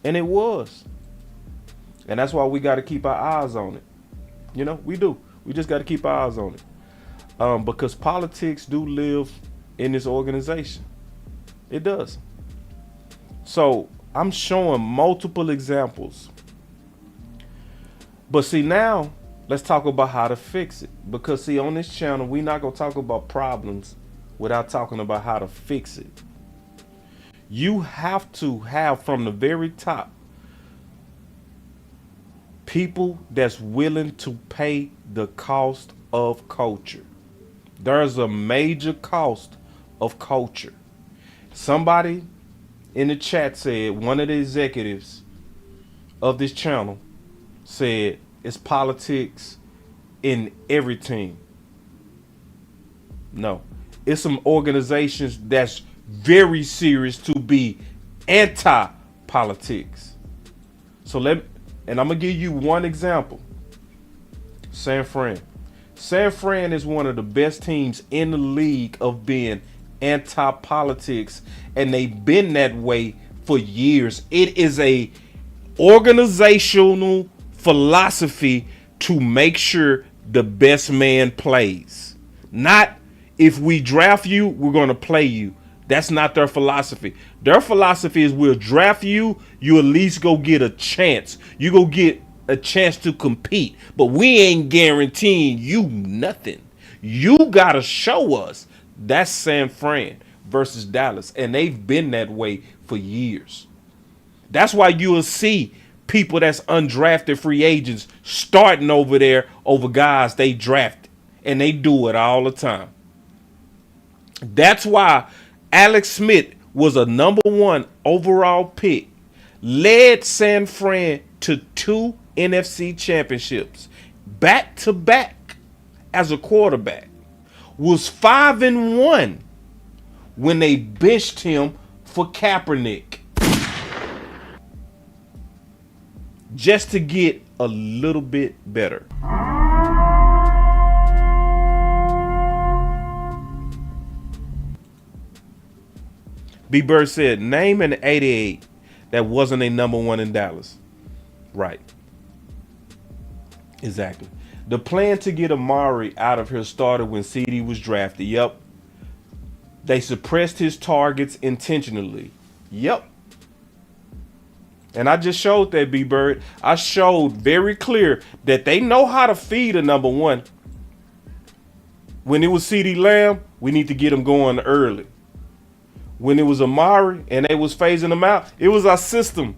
And it was. And that's why we got to keep our eyes on it. You know, we do. We just got to keep our eyes on it. Because politics do live in this organization. It does. So I'm showing multiple examples. But see, now let's talk about how to fix it. Because see, on this channel, we're not going to talk about problems without talking about how to fix it. You have to have from the very top people that's willing to pay the cost of culture. There's a major cost of culture. Somebody in the chat said, one of the executives of this channel said, it's politics in every team. No, it's some organizations that's very serious to be anti-politics. So I'm gonna give you one example. San Fran. San Fran is one of the best teams in the league of being anti-politics, and they've been that way for years. It is a organizational philosophy to make sure the best man plays. Not if we draft you, we're gonna play you. That's not their philosophy. Their philosophy is we'll draft you, you at least go get a chance. You go get a chance to compete. But we ain't guaranteeing you nothing. You got to show us. That's San Fran versus Dallas. And they've been that way for years. That's why you'll see people that's undrafted free agents starting over there over guys they drafted. And they do it all the time. That's why Alex Smith was a number 1 overall pick, led San Fran to 2 NFC championships, back to back as a quarterback, was 5-1 when they benched him for Kaepernick, just to get a little bit better. B. Bird said, name an 88 that wasn't a number 1 in Dallas. Right. Exactly. The plan to get Amari out of here started when CeeDee was drafted. Yep. They suppressed his targets intentionally. Yep. And I just showed that, B. Bird. I showed very clear that they know how to feed a number 1. When it was CeeDee Lamb, we need to get him going early. When it was Amari and they was phasing him out, it was our system.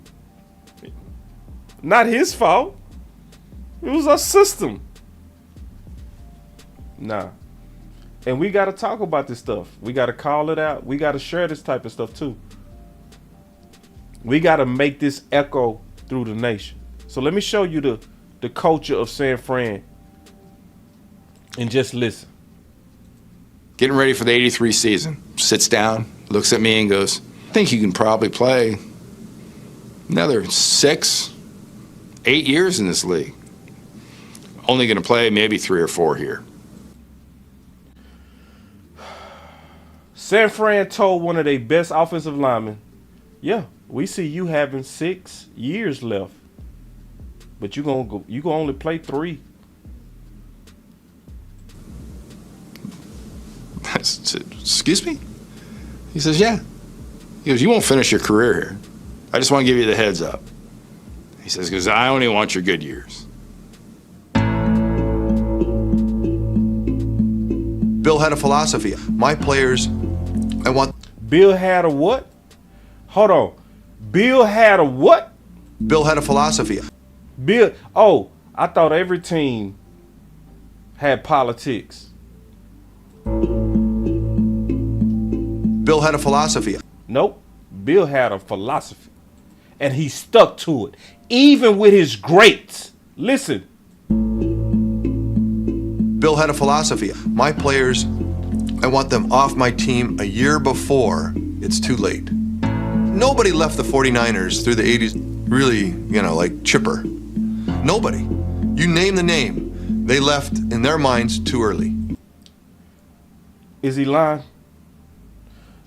Not his fault. It was our system. Nah. And we got to talk about this stuff. We got to call it out. We got to share this type of stuff too. We got to make this echo through the nation. So let me show you the culture of San Fran. And just listen. Getting ready for the 83 season. Sits down, looks at me and goes, I think you can probably play another 6, 8 years in this league. Only going to play maybe 3 or 4 here. San Fran told one of their best offensive linemen, yeah, we see you having 6 years left, but you gonna only play 3. Excuse me? He says, yeah. He goes, you won't finish your career here. I just want to give you the heads up. He says, because I only want your good years. Bill had a philosophy. My players, I want... Bill had a what? Hold on. Bill had a what? Bill had a philosophy. Bill, oh, I thought every team had politics. Bill had a philosophy. Nope. Bill had a philosophy. And he stuck to it. Even with his greats. Listen. Bill had a philosophy. My players, I want them off my team a year before it's too late. Nobody left the 49ers through the 80s really, like chipper. Nobody. You name the name. They left in their minds too early. Is he lying?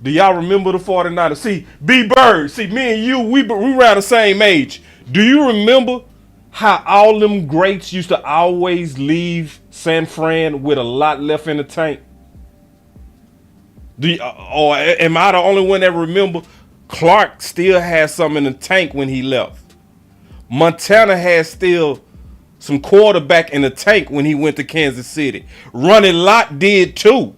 Do y'all remember the 49ers? See, B. Bird, see, me and you, we around the same age. Do you remember how all them greats used to always leave San Fran with a lot left in the tank? Or am I the only one that remember Clark still had some in the tank when he left? Montana had still some quarterback in the tank when he went to Kansas City. Running Lott did too.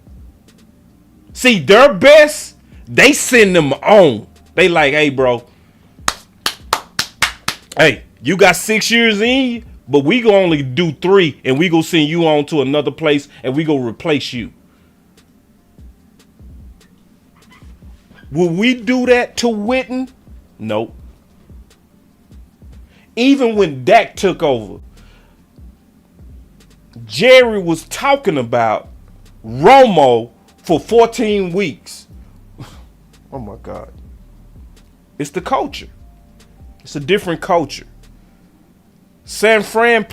See, their best, they send them on. They like, hey, bro. Hey, you got 6 years in you, but we gonna only do 3, and we gonna send you on to another place, and we gonna replace you. Will we do that to Witten? Nope. Even when Dak took over, Jerry was talking about Romo for 14 weeks. Oh my God. It's the culture. It's a different culture. San Fran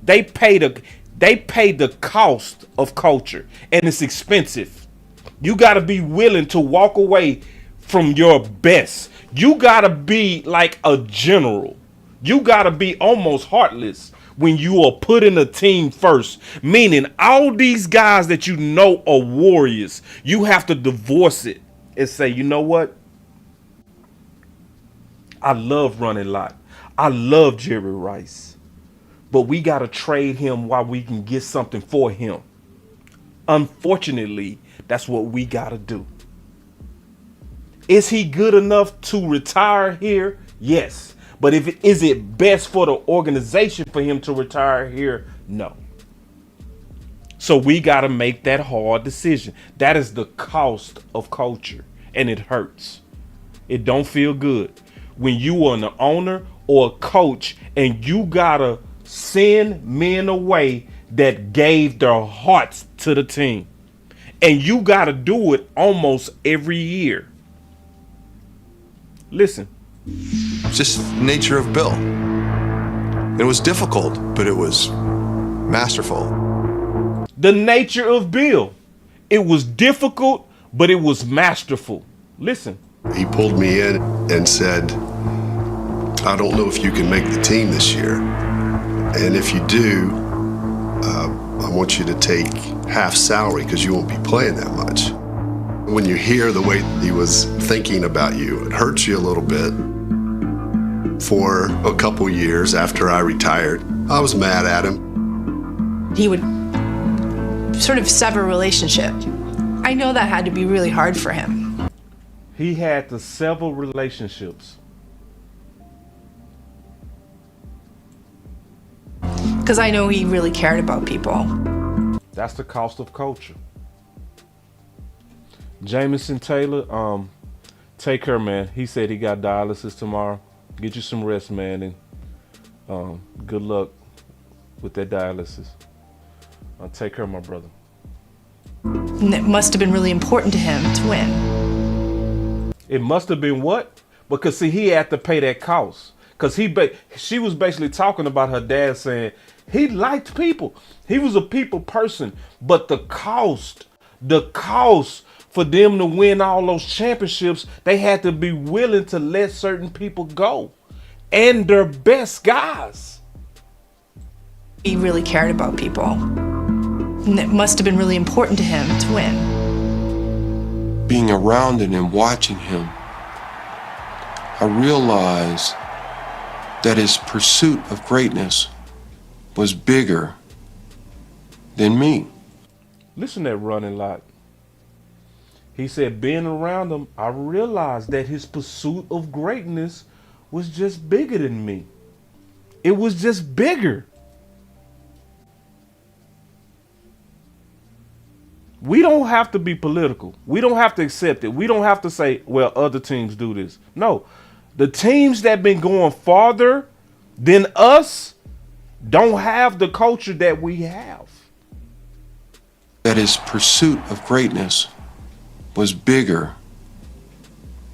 they pay the cost of culture, and it's expensive. You got to be willing to walk away from your best. You got to be like a general. You got to be almost heartless when you are putting a team first. Meaning all these guys that you know are warriors, you have to divorce it and say, you know what? I love Running Lott. I love Jerry Rice. But we got to trade him while we can get something for him. Unfortunately, that's what we got to do. Is he good enough to retire here Yes. But is it best for the organization for him to retire here? No. So we got to make that hard decision. That is the cost of culture, and it hurts. It don't feel good when you are an owner or a coach and you got to send men away that gave their hearts to the team. And you got to do it almost every year. Listen. Just nature of Bill. It was difficult, but it was masterful. The nature of Bill. It was difficult, but it was masterful. Listen. He pulled me in and said, I don't know if you can make the team this year. And if you do, I want you to take half salary because you won't be playing that much. When you hear the way he was thinking about you, it hurts you a little bit. For a couple years after I retired, I was mad at him. He would sort of sever relationship. I know that had to be really hard for him. He had to sever relationships. Because I know he really cared about people. That's the cost of culture. Jamison Taylor, take care, man. He said he got dialysis tomorrow. Get you some rest, man, and good luck with that dialysis. Take care, my brother. And it must have been really important to him to win. It must have been what? Because see, he had to pay that cost. Because she was basically talking about her dad saying he liked people. He was a people person. But the cost for them to win all those championships, they had to be willing to let certain people go. And their best guys. He really cared about people. And it must have been really important to him to win. Being around it and watching him, I realized that his pursuit of greatness was bigger than me. Listen to that running lot. He said, being around him, I realized that his pursuit of greatness was just bigger than me. It was just bigger. We don't have to be political. We don't have to accept it. We don't have to say, well, other teams do this. No, the teams that been going farther than us don't have the culture that we have. That his pursuit of greatness was bigger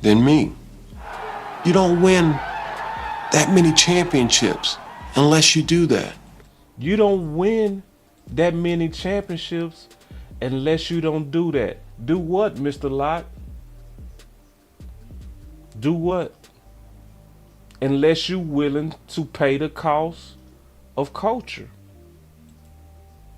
than me. You don't win that many championships unless you do that. You don't win that many championships unless you don't do that. Do what, Mr. Lott? Do what? Unless you're willing to pay the cost of culture.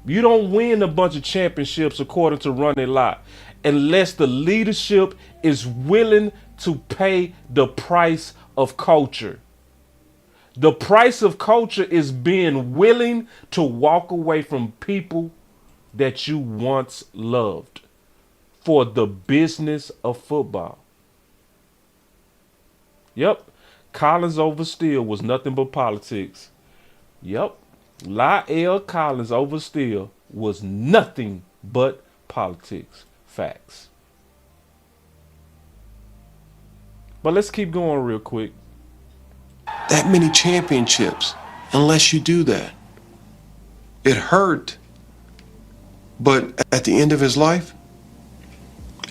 You don't win a bunch of championships, according to Ronnie Lott, unless the leadership is willing to pay the price of culture. The price of culture is being willing to walk away from people that you once loved for the business of football. Yep. Collins over Steele was nothing but politics. Yep. Lyle Collins over Steele was nothing but politics. Facts. But let's keep going real quick. That many championships unless you do that. It hurt, but at the end of his life,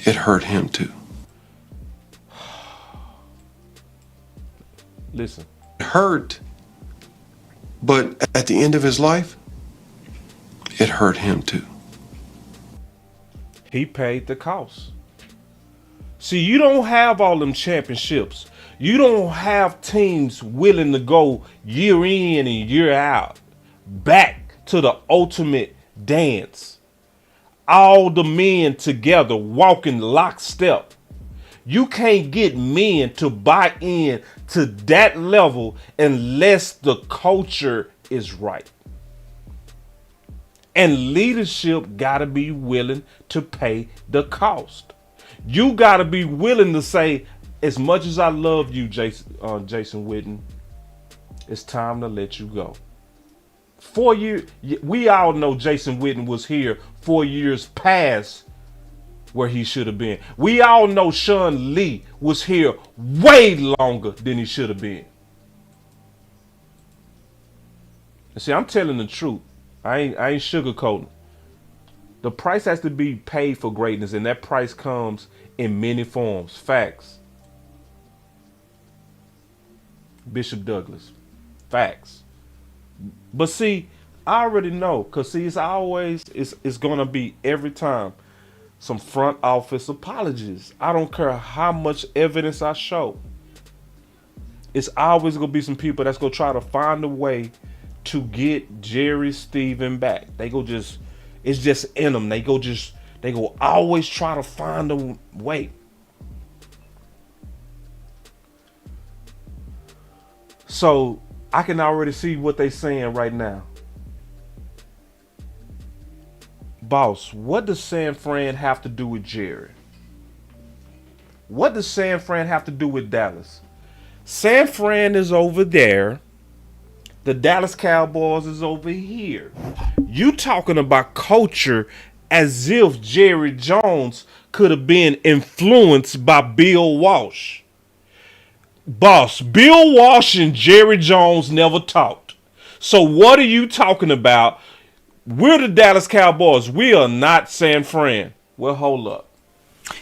it hurt him too. Listen. It hurt, but at the end of his life, it hurt him too. He paid the cost. See, you don't have all them championships. You don't have teams willing to go year in and year out back to the ultimate dance. All the men together walking lockstep. You can't get men to buy in to that level unless the culture is right. And leadership got to be willing to pay the cost. You got to be willing to say, as much as I love you, Jason Witten, it's time to let you go. 4 years, we all know Jason Witten was here 4 years past where he should have been. We all know Sean Lee was here way longer than he should have been. And see, I'm telling the truth. I ain't sugarcoating. The price has to be paid for greatness, and that price comes in many forms. Facts. Bishop Douglas. Facts. But see, I already know, because see, it's gonna be every time some front office apologies. I don't care how much evidence I show. It's always gonna be some people that's gonna try to find a way to get Jerry Stephen back. It's just in them. They go always try to find a way. So I can already see what they're saying right now. Boss, what does San Fran have to do with Jerry? What does San Fran have to do with Dallas? San Fran is over there. The Dallas Cowboys is over here. You talking about culture as if Jerry Jones could have been influenced by Bill Walsh. Boss, Bill Walsh and Jerry Jones never talked. So what are you talking about? We're the Dallas Cowboys. We are not San Fran. Well, hold up.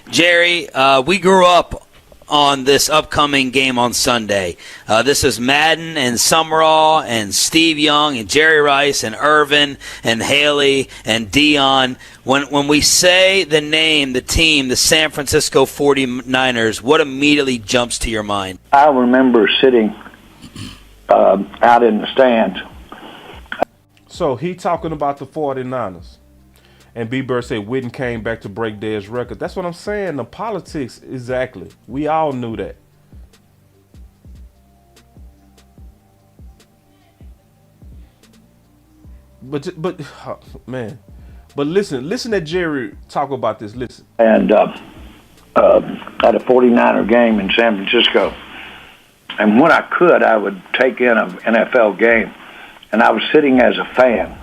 Jerry, we grew up on this upcoming game on Sunday. This is Madden and Summerall and Steve Young and Jerry Rice and Irvin and Haley and Dion. When we say the name, the team, the San Francisco 49ers, what immediately jumps to your mind? I remember sitting out in the stands. So he talking about the 49ers. And B. Bird said Witten came back to break Dez record. That's what I'm saying. The politics, exactly. We all knew that. But man. But listen to Jerry talk about this. Listen. And at a 49er game in San Francisco. And when I could, I would take in an NFL game. And I was sitting as a fan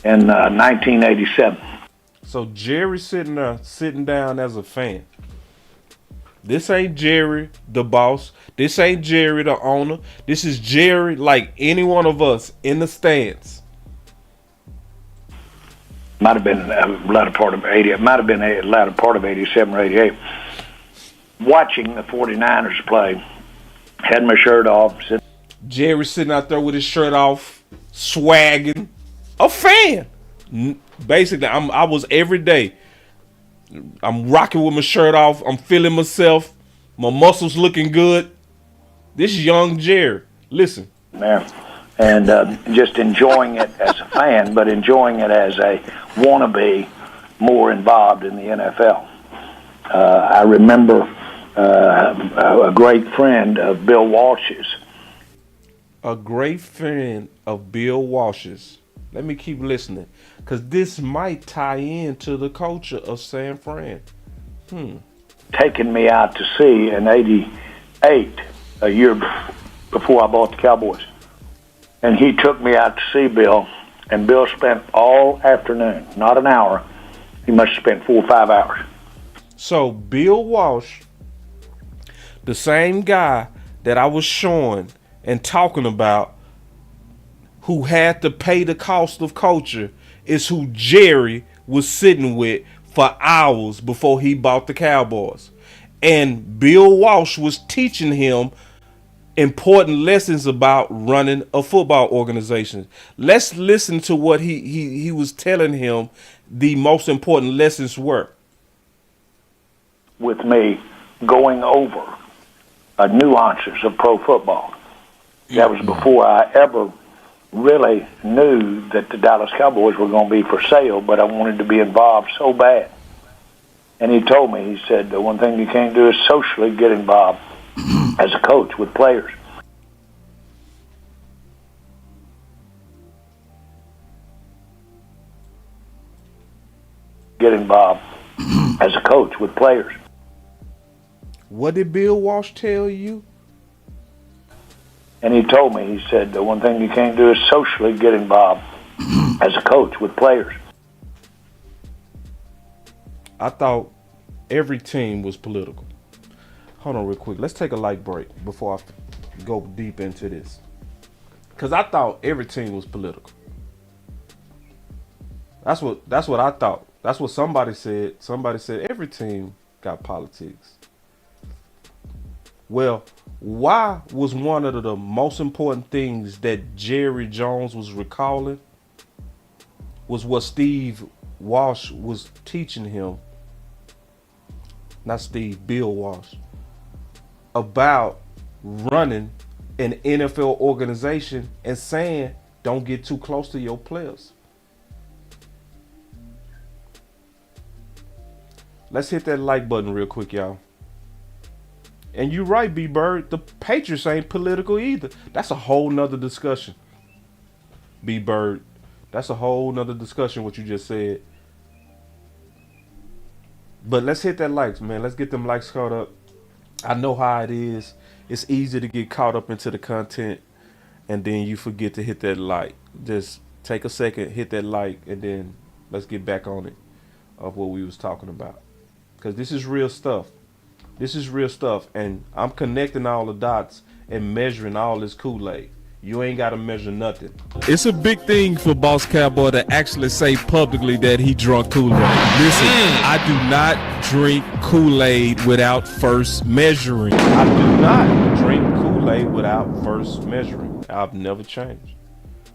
in 1987. So Jerry sitting down as a fan. This ain't Jerry, the boss. This ain't Jerry, the owner. This is Jerry, like any one of us, in the stands. Might have been a latter part of 80. It might have been a latter part of 87 or 88. Watching the 49ers play, had my shirt off. Jerry sitting out there with his shirt off, swagging. A fan. Basically, I was every day. I'm rocking with my shirt off. I'm feeling myself. My muscles looking good. This is young Jerry. Listen. There. And just enjoying it as a fan, but enjoying it as a wannabe more involved in the NFL. I remember a great friend of Bill Walsh's. A great friend of Bill Walsh's. Let me keep listening, because this might tie into the culture of San Fran. Taking me out to see in 88, a year before I bought the Cowboys. And he took me out to see Bill, and Bill spent all afternoon, not an hour. He must have spent 4 or 5 hours. So Bill Walsh, the same guy that I was showing and talking about, who had to pay the cost of culture, is who Jerry was sitting with for hours before he bought the Cowboys. And Bill Walsh was teaching him important lessons about running a football organization. Let's listen to what he was telling him the most important lessons were. With me going over nuances of pro football. That was before I ever really knew that the Dallas Cowboys were going to be for sale, but I wanted to be involved so bad. And he told me, he said, the one thing you can't do is socially get involved as a coach with players. Get involved as a coach with players. What did Bill Walsh tell you? And he told me, he said, the one thing you can't do is socially get involved as a coach with players. I thought every team was political. Hold on real quick. Let's take a light break before I go deep into this. Because I thought every team was political. That's what I thought. That's what somebody said. Somebody said every team got politics. Well, why was one of the most important things that Jerry Jones was recalling was what Steve Walsh was teaching him, not Steve, Bill Walsh, about running an NFL organization and saying, don't get too close to your players. Let's hit that like button real quick, y'all. And you're right, B-Bird. The Patriots ain't political either. That's a whole nother discussion. B-Bird. That's a whole nother discussion, what you just said. But let's hit that likes, man. Let's get them likes caught up. I know how it is. It's easy to get caught up into the content, and then you forget to hit that like. Just take a second, hit that like, and then let's get back on it of what we was talking about. Because this is real stuff. This is real stuff, and I'm connecting all the dots and measuring all this Kool-Aid. You ain't got to measure nothing. It's a big thing for Boss Cowboy to actually say publicly that he drunk Kool-Aid. Listen, I do not drink Kool-Aid without first measuring. I do not drink Kool-Aid without first measuring. I've never changed.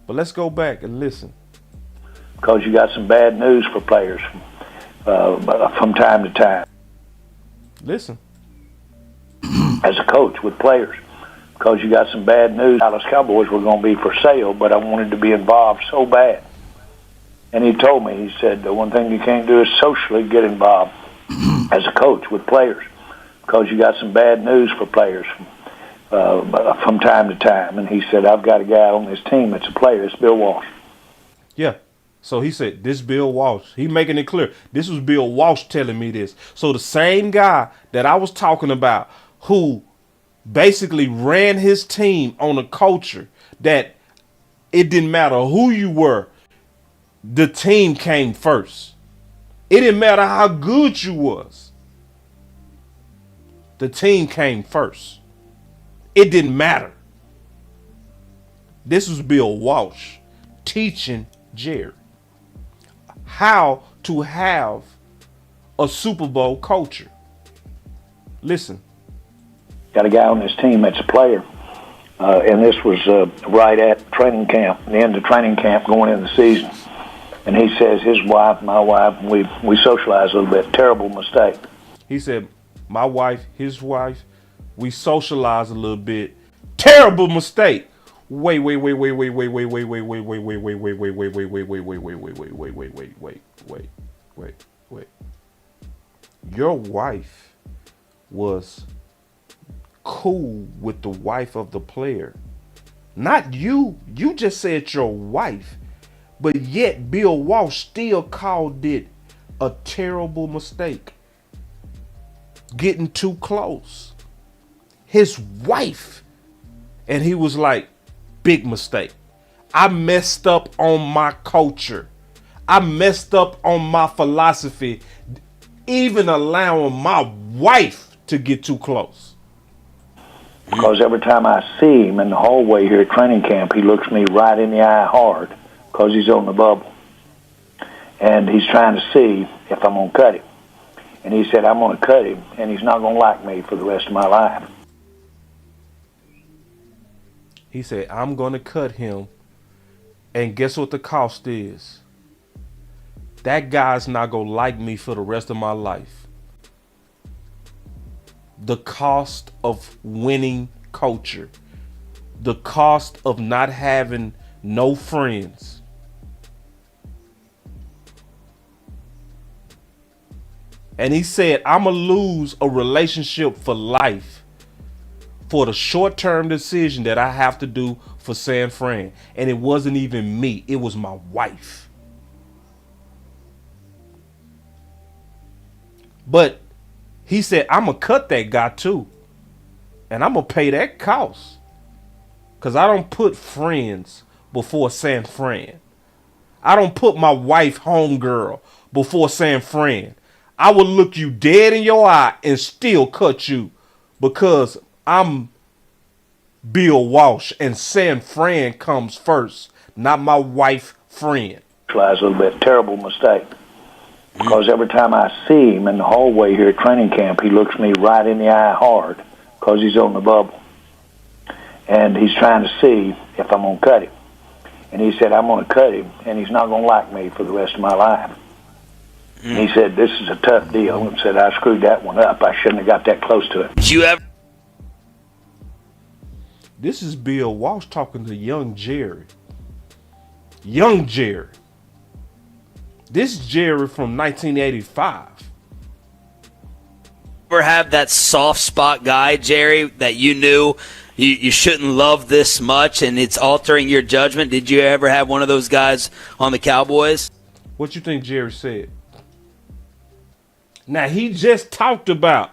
But let's go back and listen. Because you got some bad news for players from time to time. Listen. As a coach with players, because you got some bad news. Dallas Cowboys were going to be for sale, but I wanted to be involved so bad. And he told me, he said, the one thing you can't do is socially get involved as a coach with players, because you got some bad news for players from time to time. And he said, I've got a guy on this team that's a player. It's Bill Walsh. Yeah. So he said, this Bill Walsh. He making it clear. This was Bill Walsh telling me this. So the same guy that I was talking about who basically ran his team on a culture that it didn't matter who you were, the team came first. It didn't matter how good you was. The team came first. It didn't matter. This was Bill Walsh teaching Jerry how to have a Super Bowl culture. Listen. Got a guy on this team that's a player, and this was right at training camp, the end of training camp going into the season. And he says his wife, my wife, we socialized a little bit. Terrible mistake. He said, my wife, his wife, we socialized a little bit. Terrible mistake. Wait. Your wife was cool with the wife of the player. Not you. You just said your wife. But yet Bill Walsh still called it a terrible mistake. Getting too close. His wife. And he was like, big mistake. I messed up on my culture. I messed up on my philosophy. Even allowing my wife to get too close. Because every time I see him in the hallway here at training camp, he looks me right in the eye hard because he's on the bubble. And he's trying to see if I'm going to cut him. And he said, I'm going to cut him, and he's not going to like me for the rest of my life. He said, I'm going to cut him, and guess what the cost is? That guy's not going to like me for the rest of my life. The cost of winning culture. The cost of not having no friends. And he said, I'm going to lose a relationship for life for the short-term decision that I have to do for San Fran. And it wasn't even me. It was my wife. But He said, I'm going to cut that guy too. And I'm going to pay that cost. Because I don't put friends before San Fran. I don't put my wife homegirl before San Fran. I will look you dead in your eye and still cut you because I'm Bill Walsh and San Fran comes first, not my wife friend. A little bit terrible mistake. Because every time I see him in the hallway here at training camp, he looks me right in the eye hard because he's on the bubble. And he's trying to see if I'm going to cut him. And he said, I'm going to cut him, and he's not going to like me for the rest of my life. And he said, this is a tough deal, and said, I screwed that one up. I shouldn't have got that close to it. Did you ever? This is Bill Walsh talking to young Jerry. Young Jerry. This is Jerry from 1985. Ever have that soft spot guy, Jerry, that you knew you shouldn't love this much and it's altering your judgment? Did you ever have one of those guys on the Cowboys? What you think Jerry said? Now, he just talked about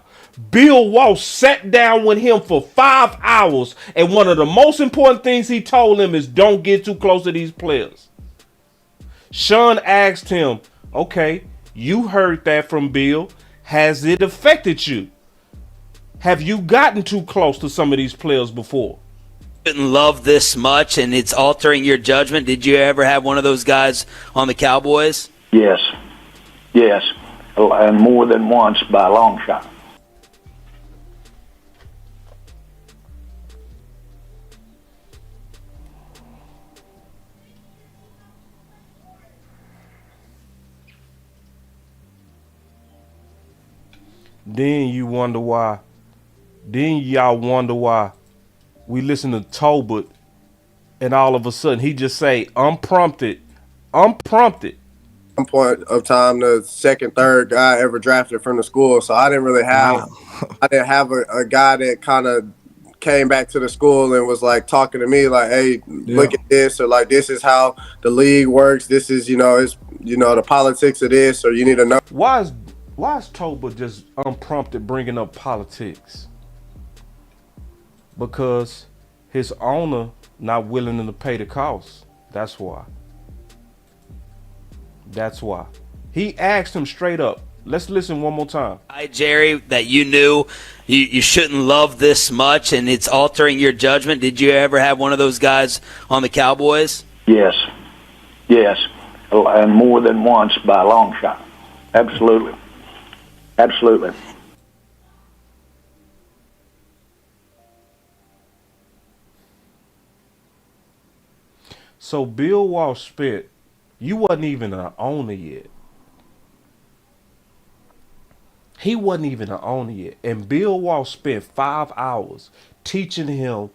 Bill Walsh sat down with him for 5 hours, and one of the most important things he told him is don't get too close to these players. Sean asked him, okay, you heard that from Bill. Has it affected you? Have you gotten too close to some of these players before? Shouldn't love this much and it's altering your judgment. Did you ever have one of those guys on the Cowboys? Yes. Yes. And more than once by a long shot. Then you wonder why. Then y'all wonder why we listen to Tolbert and all of a sudden he just say unprompted. One point of time, the second, third guy ever drafted from the school. So I didn't really have, a guy that kind of came back to the school and was like talking to me like, hey, look at this, or like, this is how the league works. This is, it's, the politics of this, or you need to know. Why is Tolbert just unprompted bringing up politics? Because his owner not willing to pay the cost. That's why. He asked him straight up. Let's listen one more time. Hi, Jerry, that you knew you shouldn't love this much and it's altering your judgment. Did you ever have one of those guys on the Cowboys? Yes. Yes. And more than once by a long shot. Absolutely. Absolutely. So Bill Walsh spent, you wasn't even an owner yet. He wasn't even an owner yet. And Bill Walsh spent 5 hours teaching him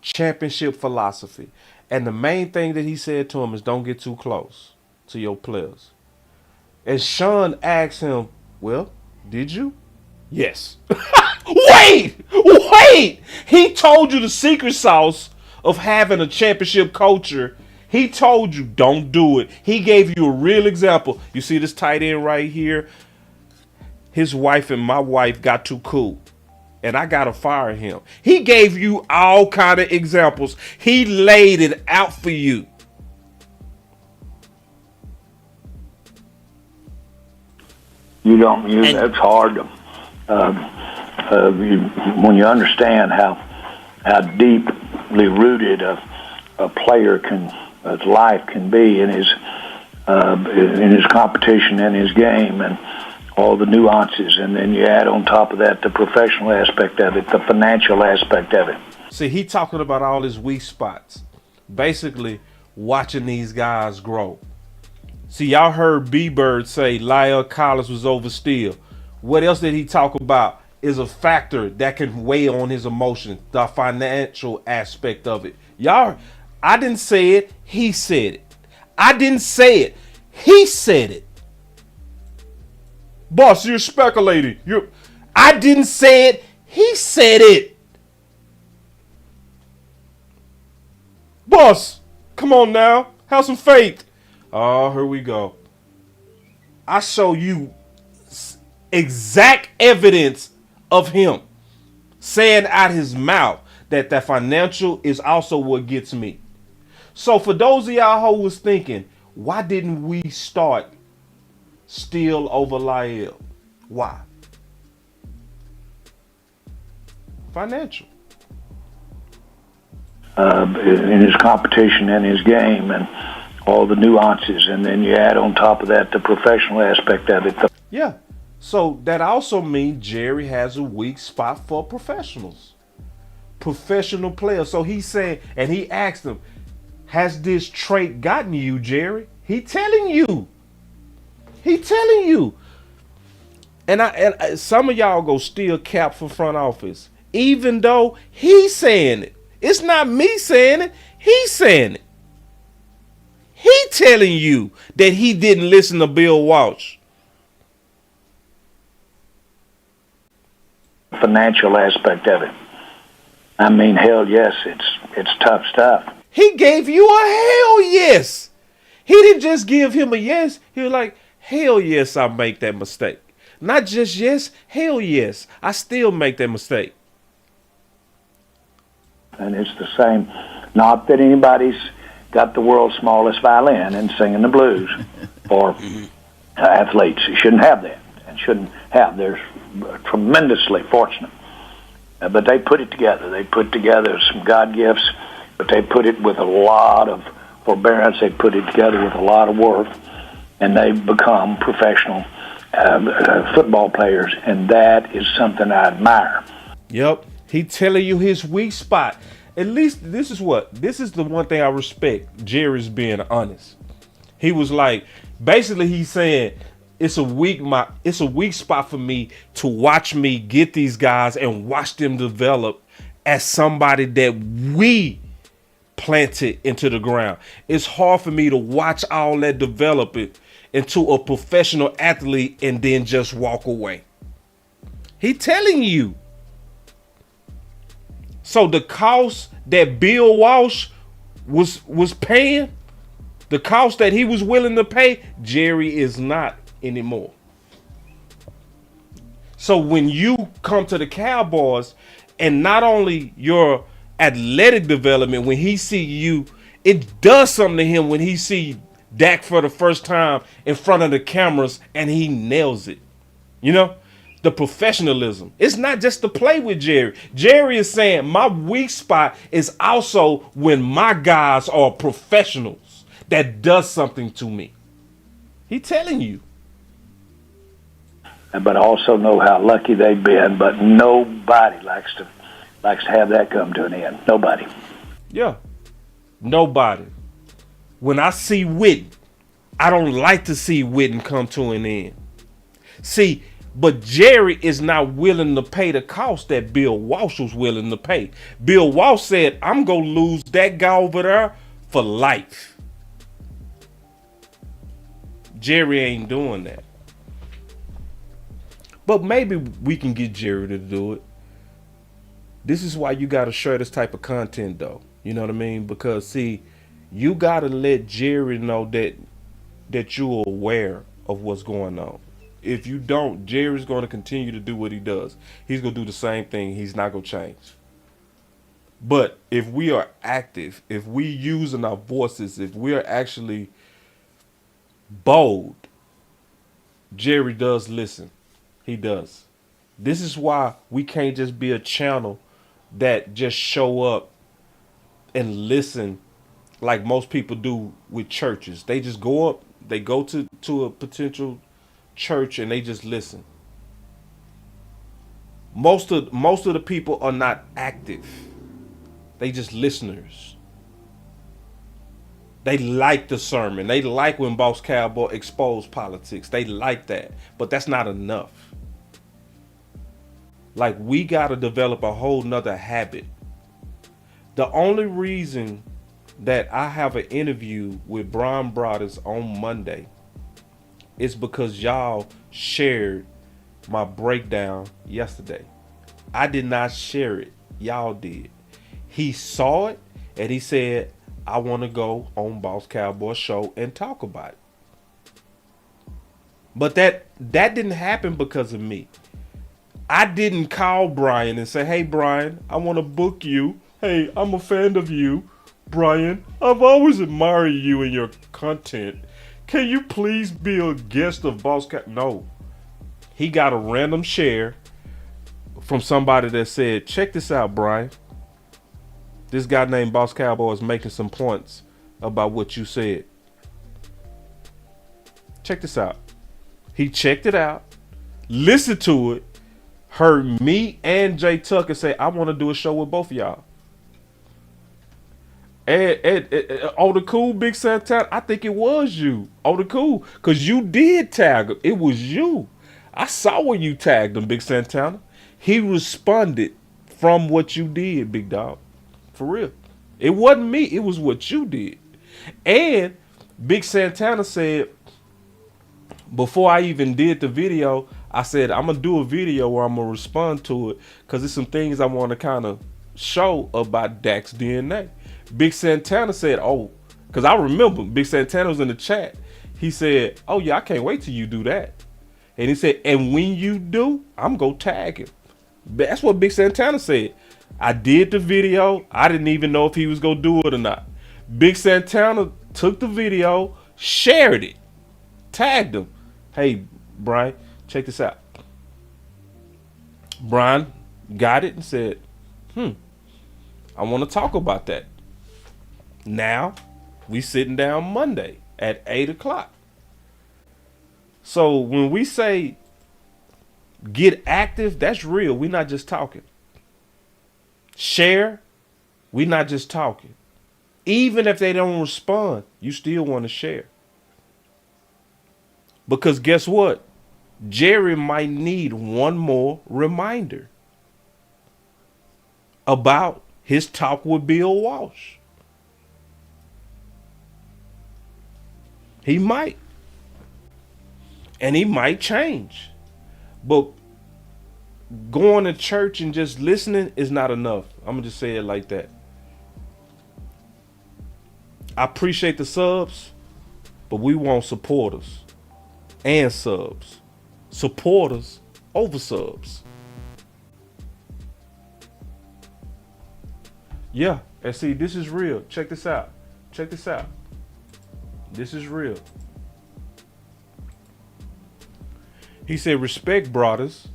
championship philosophy. And the main thing that he said to him is don't get too close to your players. And Sean asked him, well, did you? Yes. Wait! He told you the secret sauce of having a championship culture. He told you don't do it. He gave you a real example. You see this tight end right here? His wife and my wife got too cool, and I gotta fire him. He gave you all kind of examples. He laid it out for you. You don't use that's hard. When you understand how deeply rooted a player his life can be in his competition and his game and all the nuances, and then you add on top of that the professional aspect of it, the financial aspect of it. See, he talking about all his weak spots. Basically, watching these guys grow. See, y'all heard B-Bird say Lyle Collins was oversteered. What else did he talk about is a factor that can weigh on his emotion, the financial aspect of it. Y'all, I didn't say it, he said it. I didn't say it, he said it. Boss, you're speculating. I didn't say it, he said it. Boss, come on now, have some faith. Oh, here we go. I show you exact evidence of him saying out his mouth that the financial is also what gets me. So for those of y'all who was thinking, why didn't we start Steele over Lyle? Why? Financial. In his competition and his game and all the nuances, and then you add on top of that the professional aspect of it. Yeah. So that also means Jerry has a weak spot for professionals. Professional players. So he said, and he asked him, has this trait gotten you, Jerry? He telling you. He telling you. And some of y'all go steal cap for front office, even though he's saying it. It's not me saying it. He's saying it. He telling you that he didn't listen to Bill Walsh. Financial aspect of it. I mean, hell yes, it's tough stuff. He gave you a hell yes. He didn't just give him a yes. He was like, hell yes, I make that mistake. Not just yes, hell yes, I still make that mistake. And it's the same. Not that anybody's got the world's smallest violin and singing the blues or athletes. You shouldn't have that and shouldn't have. They're tremendously fortunate. But they put it together. They put together some God gifts, but they put it with a lot of forbearance. They put it together with a lot of work, and they've become professional football players, and that is something I admire. Yep. He telling you his weak spot. At least this is the one thing I respect. Jerry's being honest. He was like, basically he's saying it's a weak spot for me to watch me get these guys and watch them develop as somebody that we planted into the ground. It's hard for me to watch all that develop it into a professional athlete and then just walk away. He telling you. So the cost that Bill Walsh was paying, the cost that he was willing to pay, Jerry is not anymore. So when you come to the Cowboys, and not only your athletic development, when he see you, it does something to him when he see Dak for the first time in front of the cameras and he nails it. You know? The professionalism. It's not just to play with Jerry. Jerry is saying my weak spot is also when my guys are professionals. That does something to me. He telling you. But also know how lucky they've been. But nobody likes to have that come to an end. Nobody. Yeah. Nobody. When I see Witten, I don't like to see Witten come to an end. See, but Jerry is not willing to pay the cost that Bill Walsh was willing to pay. Bill Walsh said, I'm going to lose that guy over there for life. Jerry ain't doing that. But maybe we can get Jerry to do it. This is why you got to share this type of content, though. You know what I mean? Because, see, you got to let Jerry know that you're aware of what's going on. If you don't, Jerry's going to continue to do what he does. He's going to do the same thing. He's not going to change. But if we are active, if we using our voices, if we are actually bold, Jerry does listen. He does. This is why we can't just be a channel that just show up and listen like most people do with churches. They just go up, they go to a potential church and they just listen. Most of the people are not active. They just listeners. They like the sermon. They like when Boss Cowboy exposed politics. They like that. But that's not enough. Like, we got to develop a whole nother habit. The only reason that I have an interview with Brian Broadus on Monday is because y'all shared my breakdown yesterday. I did not share it. Y'all did. He saw it and he said, I want to go on Boss Cowboy show and talk about it. But that didn't happen because of me. I didn't call Brian and say, hey, Brian, I want to book you. Hey, I'm a fan of you. Brian, I've always admired you and your content. Can you please be a guest of Boss Cowboy? No. He got a random share from somebody that said, check this out, Brian. This guy named Boss Cowboy is making some points about what you said. Check this out. He checked it out, listened to it, heard me and Jay Tucker say, I want to do a show with both of y'all. And on the cool, Big Santana, I think it was you. On the cool, because you did tag him. It was you. I saw when you tagged him, Big Santana. He responded from what you did, big dog. For real. It wasn't me. It was what you did. And Big Santana said, before I even did the video, I said, I'm going to do a video where I'm going to respond to it because there's some things I want to kind of show about Dak's DNA. Big Santana said, oh, because I remember Big Santana was in the chat. He said, oh, yeah, I can't wait till you do that. And he said, and when you do, I'm going to tag him. That's what Big Santana said. I did the video. I didn't even know if he was going to do it or not. Big Santana took the video, shared it, tagged him. Hey, Brian, check this out. Brian got it and said, I want to talk about that. Now, we sitting down Monday at 8 o'clock. So when we say get active, that's real. We're not just talking. Share, we're not just talking. Even if they don't respond, you still want to share. Because guess what? Jerry might need one more reminder about his talk with Bill Walsh. He might. And he might change. But going to church and just listening is not enough. I'm going to just say it like that. I appreciate the subs, but we want supporters and subs. Supporters over subs. Yeah, and see, this is real. Check this out. Check this out. This is real. He said, respect Broadus,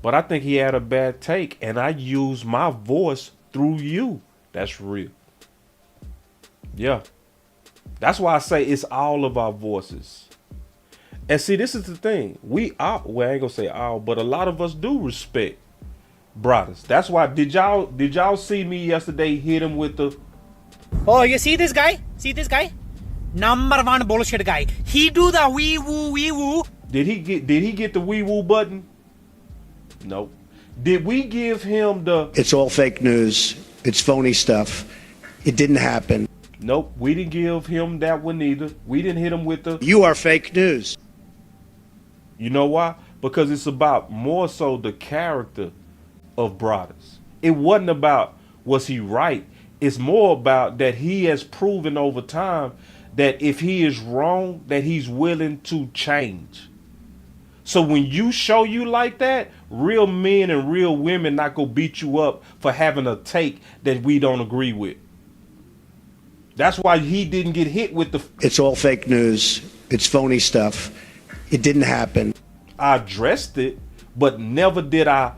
but I think he had a bad take, and I used my voice through you. That's real. Yeah. That's why I say it's all of our voices. And see, this is the thing. We are, well, I ain't gonna say all, but a lot of us do respect Broadus. That's why, did y'all see me yesterday hit him with the... Oh, you see this guy? See this guy? Number one bullshit guy. He do the wee woo. Did he get the wee woo button? Nope. Did we give him the... It's all fake news. It's phony stuff. It didn't happen. Nope. We didn't give him that one either. We didn't hit him with the... You are fake news. You know why? Because it's about more so the character of Broadus. It wasn't about was he right. It's more about that he has proven over time that if he is wrong, that he's willing to change. So when you show you like that, real men and real women not gonna beat you up for having a take that we don't agree with. That's why he didn't get hit with the... It's all fake news. It's phony stuff. It didn't happen. I addressed it, but never did I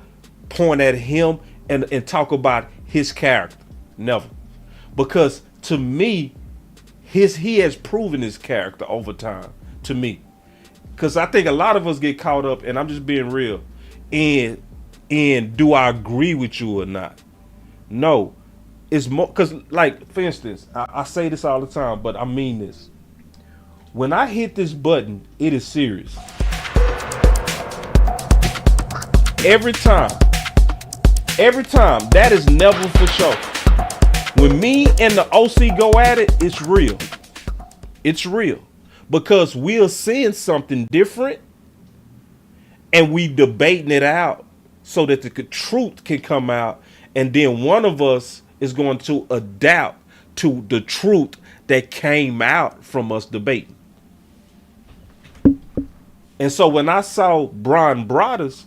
point at him and talk about his character. Never. Because to me, he has proven his character over time. To me. Because I think a lot of us get caught up, and I'm just being real, in do I agree with you or not? No. It's more, because, like, for instance, I say this all the time, but I mean this. When I hit this button, it is serious. Every time. That is never for sure. When me and the OC go at it, it's real. It's real. Because we're seeing something different and we debating it out so that the truth can come out, and then one of us is going to adapt to the truth that came out from us debating. And so when I saw Brian Broadus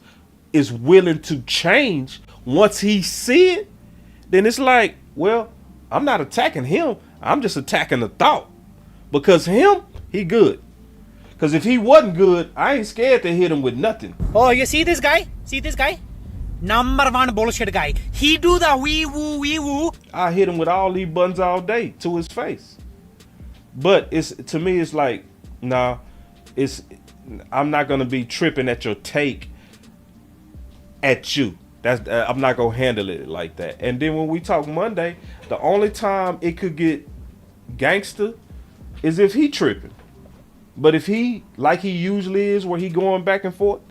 is willing to change once he see it, then it's like, well, I'm not attacking him. I'm just attacking the thought. Because he good. Because if he wasn't good, I ain't scared to hit him with nothing. Oh, you see this guy? See this guy? Number one bullshit guy. He do the wee woo. I hit him with all these buttons all day to his face. But to me, it's like, nah, I'm not gonna be tripping at your take at you. I'm not gonna handle it like that. And then when we talk Monday, the only time it could get gangster is if he tripping. But if he, like he usually is, where he going back and forth,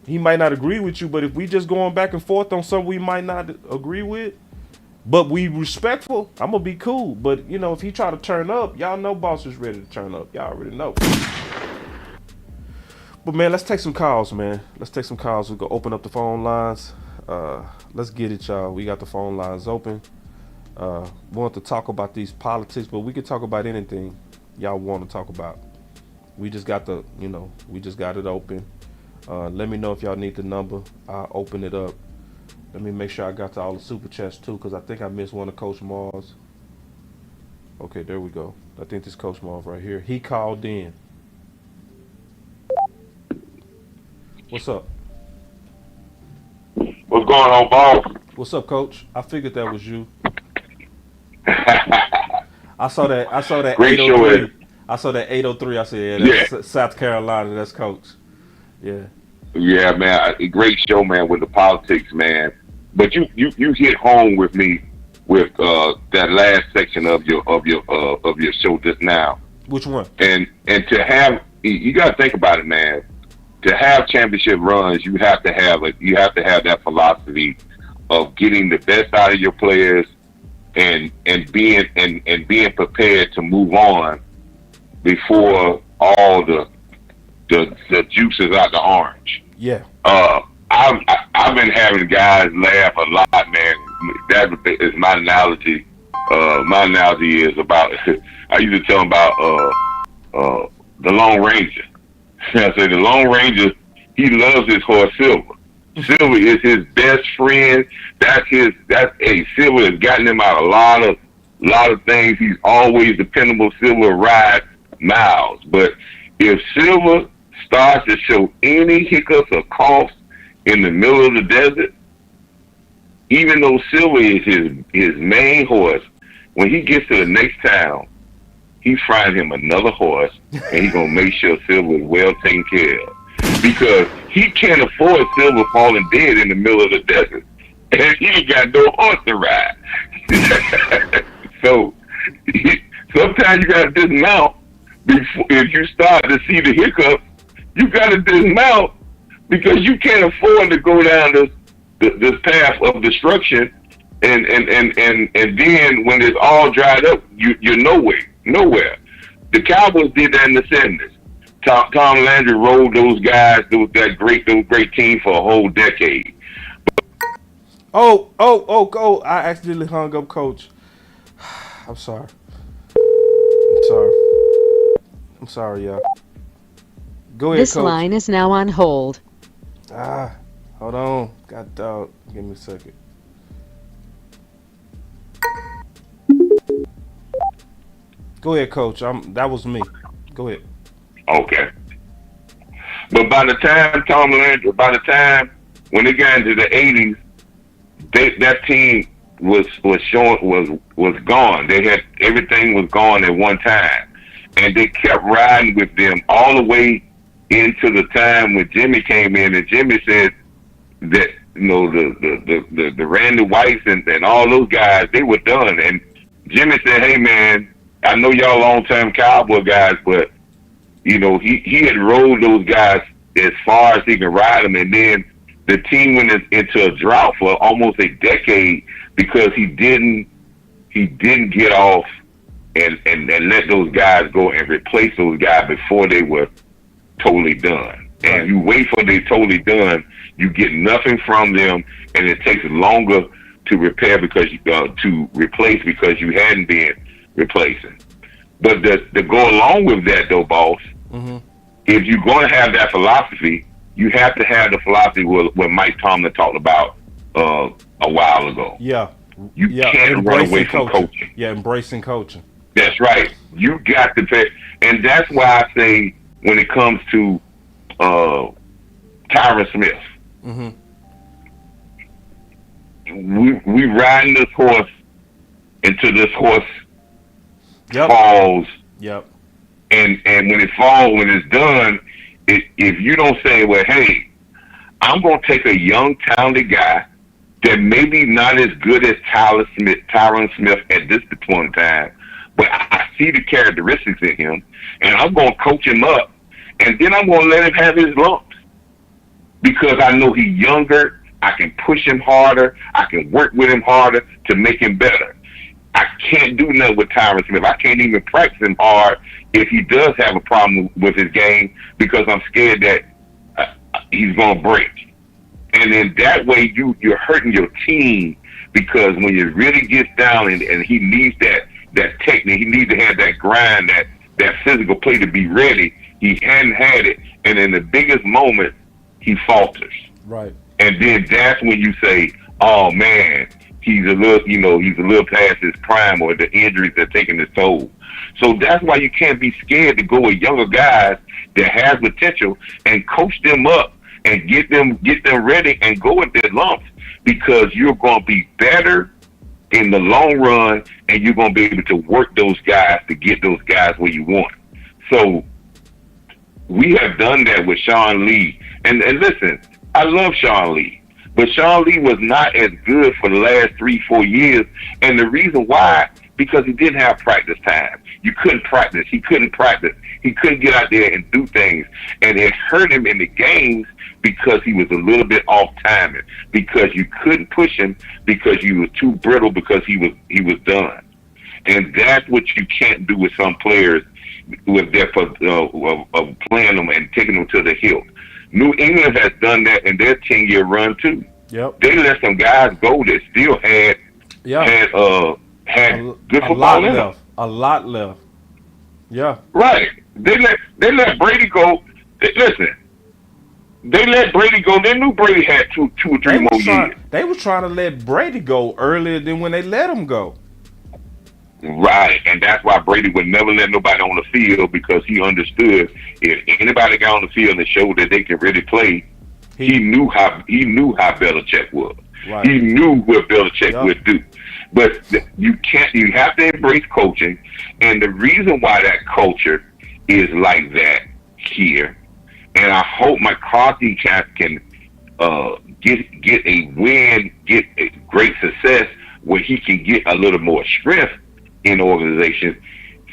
he might not agree with you, but if we just going back and forth on something we might not agree with, but we respectful, I'm gonna be cool. But if he try to turn up, y'all know Boss is ready to turn up. Y'all already know. But man, let's take some calls, man. Let's take some calls. We're gonna open up the phone lines. Let's get it, y'all. We got the phone lines open. We want to talk about these politics, but we can talk about anything y'all want to talk about. We just got it open. Let me know if y'all need the number. I'll open it up. Let me make sure I got to all the super chats too, because I think I missed one of Coach Mars. Okay, there we go. I think this Coach Mars right here. He called in. What's up? What's going on, boss? What's up, Coach? I figured that was you. I saw that Great 803. I saw that 803. I said, yeah, that's South Carolina. That's Coach. Yeah. Yeah, man. Great show, man, with the politics, man. But you hit home with me with that last section of your show just now. Which one? And to have, you got to think about it, man. To have championship runs, you have to have that philosophy of getting the best out of your players and being prepared to move on before all the juices out the orange. Yeah. I've been having guys laugh a lot, man. That is my analogy. My analogy is about, I used to tell them about the Lone Ranger. I say the Lone Ranger, he loves his horse Silver. Silver is his best friend. Silver has gotten him out a lot of things. He's always dependable. Silver rides miles. But if Silver starts to show any hiccups or coughs in the middle of the desert, even though Silver is his main horse, when he gets to the next town, he finds him another horse, and he's going to make sure Silver is well taken care of. Because he can't afford Silver falling dead in the middle of the desert. And he ain't got no horse to ride. So, sometimes you got to dismount. If you start to see the hiccups, you got to dismount because you can't afford to go down this path of destruction. And then when it's all dried up, you're nowhere. The Cowboys did that in the 70s. Tom Landry rolled those guys, those great team for a whole decade. Oh! I accidentally hung up, Coach. I'm sorry, y'all. Go ahead, This Coach. line is now on hold. Hold on. God dog. Give me a second. Go ahead, Coach. That was me. Go ahead. Okay. But by the time when they got into the 80s, that team was gone. They had everything was gone at one time, and they kept riding with them all the way into the time when Jimmy came in, and Jimmy said that the Randy Whites and all those guys, they were done. And Jimmy said, "Hey man, I know y'all long-term Cowboy guys, but he had rolled those guys as far as he could ride them, and then the team went into a drought for almost a decade because he didn't get off and let those guys go and replace those guys before they were totally done. And you wait for they totally done, you get nothing from them, and it takes longer to repair to replace because you hadn't been replacing. But to go along with that though, boss, If you're going to have that philosophy, you have to have the philosophy what Mike Tomlin talked about a while ago. Yeah. You can't run away from coaching. Yeah, embracing coaching. That's right. You got to pay. And that's why I say when it comes to Tyron Smith, we riding this horse until this horse falls. Yep. And when it falls, when it's done, if you don't say, well, hey, I'm going to take a young, talented guy that maybe not as good as Tyron Smith at this point in time, but I see the characteristics in him, and I'm going to coach him up, and then I'm going to let him have his lumps because I know he's younger. I can push him harder. I can work with him harder to make him better. I can't do nothing with Tyron Smith. I can't even practice him hard if he does have a problem with his game because I'm scared that he's going to break. And then that way you're hurting your team because when it really gets down and he needs that technique, he needs to have that grind, that physical play to be ready. He hadn't had it. And in the biggest moment, he falters. Right. And then that's when you say, oh, man, he's a little past his prime or the injuries are taking his toll. So that's why you can't be scared to go with younger guys that have potential and coach them up and get them ready and go with their lumps because you're going to be better in the long run and you're going to be able to work those guys to get those guys where you want. So we have done that with Sean Lee. And listen, I love Sean Lee. But Sean Lee was not as good for the last 3-4 years. And the reason why, because he didn't have practice time. You couldn't practice. He couldn't practice. He couldn't get out there and do things. And it hurt him in the games because he was a little bit off timing. Because you couldn't push him because you was too brittle because he was done. And that's what you can't do with some players with their of playing them and taking them to the hilt. New England has done that in their 10-year run too. Yep. They let some guys go that still had good football in them. A lot left. Yeah. Right. They let Brady go. Listen, they let Brady go. They knew Brady had two or three more years. They were trying to let Brady go earlier than when they let him go. Right, and that's why Brady would never let nobody on the field because he understood if anybody got on the field and showed that they could really play, he knew how Belichick was. Right. He knew what Belichick would do. But you have to embrace coaching, and the reason why that culture is like that here, and I hope McCarthy can get a win, get a great success where he can get a little more strength in organizations.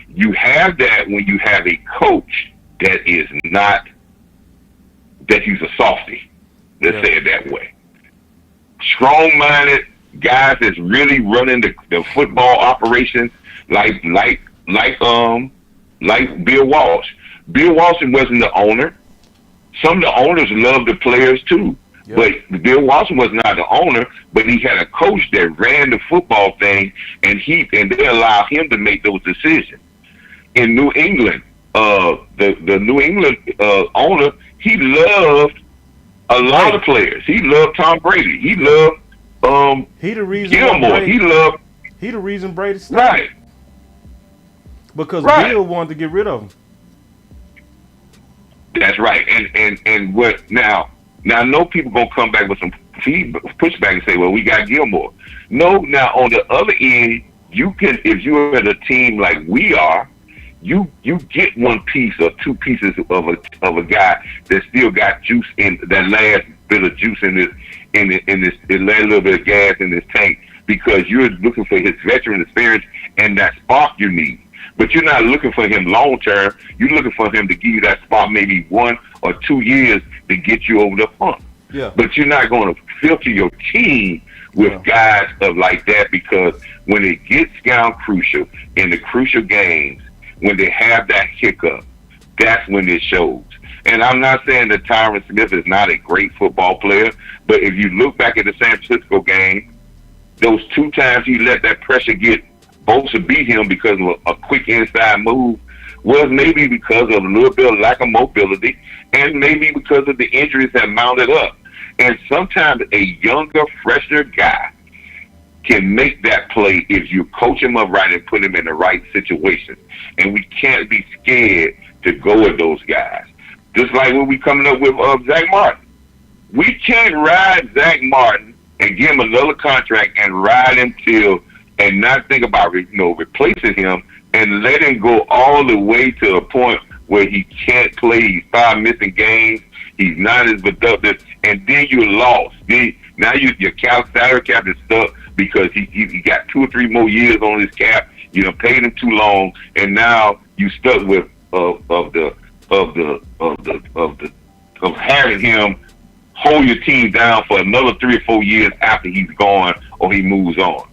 You have that when you have a coach that is not, that he's a softie. Let's say it that way. Strong-minded guys that's really running the football operations like Bill Walsh. Bill Walsh wasn't the owner. Some of the owners loved the players too. But Bill Walsh was not the owner, but he had a coach that ran the football thing, and they allowed him to make those decisions. In New England, the New England owner, he loved a lot of players. He loved Tom Brady. He loved Gilmore. He the reason Brady stopped. Right. Because Bill wanted to get rid of him. That's right. And what now? Now, I know people going to come back with some pushback and say, well, we got Gilmore. No, now, on the other end, you can, if you're at a team like we are, you get one piece or two pieces of a guy that still got juice in that last bit of juice in this last little bit of gas in this tank because you're looking for his veteran experience and that spark you need. But you're not looking for him long term. You're looking for him to give you that spot maybe 1 or 2 years to get you over the hump. Yeah. But you're not going to filter your team with guys like that because when it gets down crucial in the crucial games, when they have that hiccup, that's when it shows. And I'm not saying that Tyron Smith is not a great football player, but if you look back at the San Francisco game, those 2 times he let that pressure get Bosa beat him because of a quick inside move. was maybe because of a little bit of lack of mobility, and maybe because of the injuries that mounted up. And sometimes a younger, fresher guy can make that play if you coach him up right and put him in the right situation. And we can't be scared to go with those guys. Just like when we coming up with Zach Martin. We can't ride Zach Martin and give him another contract and ride him till and not think about replacing him and let him go all the way to a point where he can't play. He's starting missing games. He's not as productive, and then you're lost. Now your salary cap is stuck because he got 2 or 3 more years on his cap. You done paid him too long, and now you stuck with of having him hold your team down for another 3 or 4 years after he's gone or he moves on.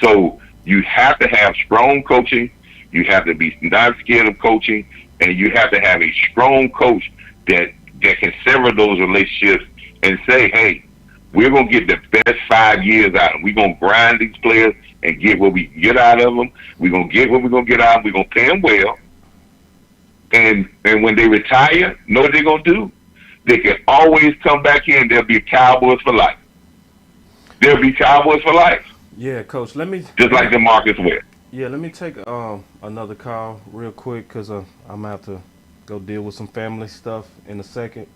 So you have to have strong coaching. You have to be not scared of coaching, and you have to have a strong coach that can sever those relationships and say, hey, we're going to get the best 5 years out of them. We're going to grind these players and get what we get out of them. We're going to get what we're going to get out of them. We're going to pay them well. And when they retire, know what they're going to do? They can always come back here and they'll be Cowboys for life. They'll be Cowboys for life. Yeah, Coach, let me... Just like DeMarcus Ware. Yeah, let me take another call real quick because I'm going to have to go deal with some family stuff in a second.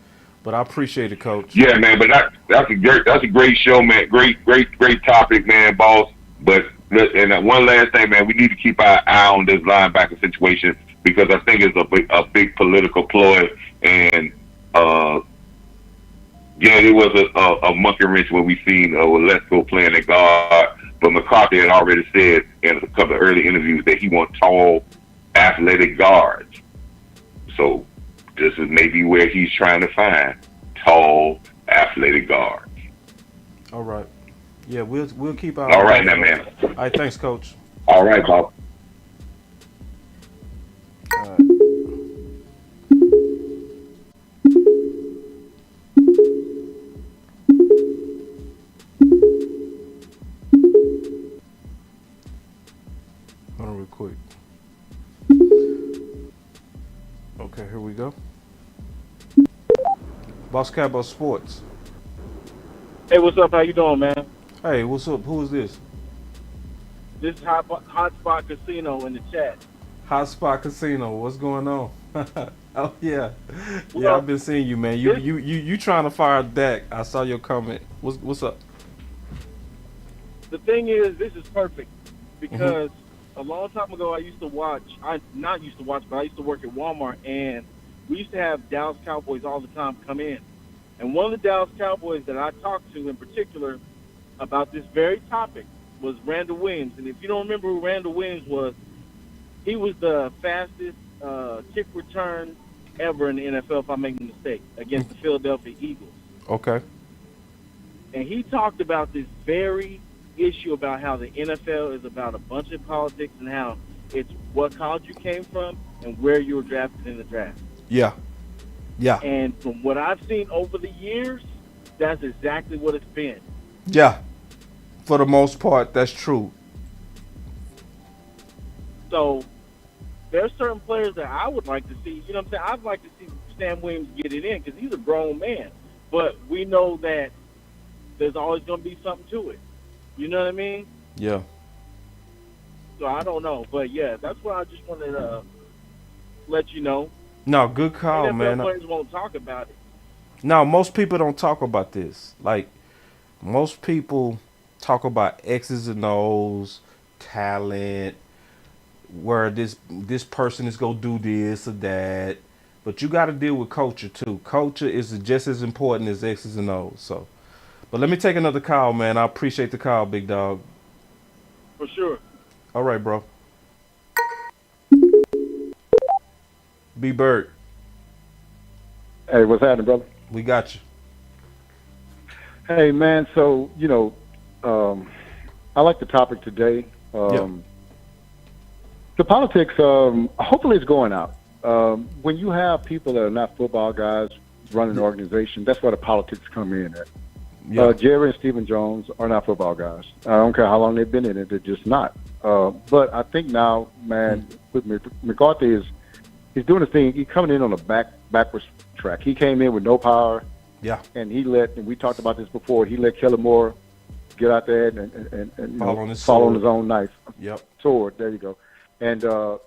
But I appreciate it, Coach. Yeah, man, but that's a great show, man. Great topic, man, boss. But one last thing, man, we need to keep our eye on this linebacker situation because I think it's a big political ploy. And it was a monkey wrench when we seen Let's Go playing at guard. But McCarthy had already said in a couple of early interviews that he wants tall, athletic guards. So this is maybe where he's trying to find tall, athletic guards. All right. Yeah, we'll keep our... All right now, man. All right, thanks, Coach. All right, Bob. All right. Hold on real quick. Okay, here we go. BossCowboySports. Hey, what's up? How you doing, man? Hey, what's up? Who is this? This is Hotspot Casino in the chat. Hotspot Casino. What's going on? Oh yeah, Well, I've been seeing you, man. You trying to fire Dak? I saw your comment. What's up? The thing is, this is perfect because a long time ago I used to work at Walmart, and we used to have Dallas Cowboys all the time come in. And one of the Dallas Cowboys that I talked to in particular about this very topic was Randall Williams. And if you don't remember who Randall Williams was, he was the fastest kick return ever in the NFL, if I'm making a mistake, against the Philadelphia Eagles. Okay. And he talked about this very issue about how the NFL is about a bunch of politics and how it's what college you came from and where you were drafted in the draft. Yeah. Yeah. And from what I've seen over the years, that's exactly what it's been. Yeah. For the most part, that's true. So there's certain players that I would like to see. You know what I'm saying? I'd like to see Sam Williams get it in because he's a grown man. But we know that there's always going to be something to it. You know what I mean? Yeah. So I don't know. But, yeah, that's what I just wanted to let you know. No, good call, NFL man. players won't talk about it. No, most people don't talk about this. Like, most people talk about X's and O's, talent, where this person is going to do this or that. But you got to deal with culture, too. Culture is just as important as X's and O's. So, but let me take another call, man. I appreciate the call, big dog. For sure. All right, bro. B Bird. Hey, what's happening, brother? We got you. Hey, man. So, I like the topic today. The politics, hopefully it's going out. When you have people that are not football guys running an organization, that's where the politics come in at. Yeah. Jerry and Stephen Jones are not football guys. I don't care how long they've been in it, they're just not. But I think now, man, with McCarthy is He's doing his thing. He's coming in on a backwards track. He came in with no power. Yeah. And and we talked about this before, he let Kellen Moore get out there and fall on his own knife. Yep. Sword. There you go. And so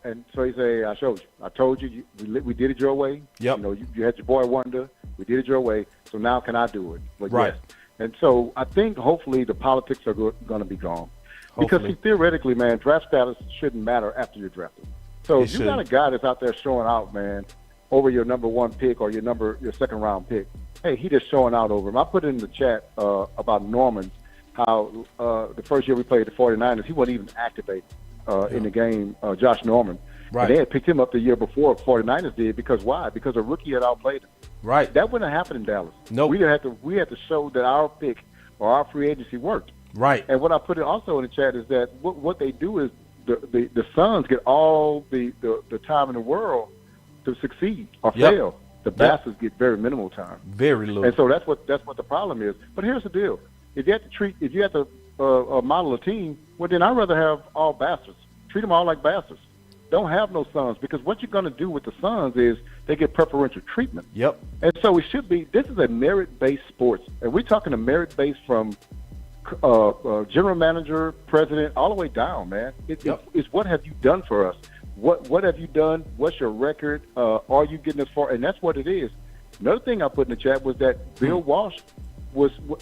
he say, I showed you. I told you. We did it your way. Yep. You know, you had your boy Wonder. We did it your way. So now can I do it? But right. Yes. And so I think hopefully the politics are going to be gone. Hopefully. Because theoretically, man, draft status shouldn't matter after you're drafted. So if you got a guy that's out there showing out, man, over your number 1 pick or your second round pick, hey, he just showing out over him. I put it in the chat about Norman, how the first year we played the 49ers, he wasn't even activated in the game, Josh Norman. Right. And they had picked him up the year before 49ers did. Because why? Because a rookie had outplayed him. Right. That wouldn't have happened in Dallas. No. We had to show that our pick or our free agency worked. Right. And what I put also in the chat is that what they do is the Suns get all the time in the world to succeed or fail. The bastards get very minimal time. Very little. And so that's what the problem is. But here's the deal: if you have to model a team, well then I'd rather have all bastards. Treat them all like bastards. Don't have no sons, because what you're going to do with the sons is they get preferential treatment. Yep. And so it should be. This is a merit-based sports, and we're talking a merit-based from general manager, president, all the way down, man. It's what have you done for us? What have you done? What's your record? Are you getting as far? And that's what it is. Another thing I put in the chat was that Bill Walsh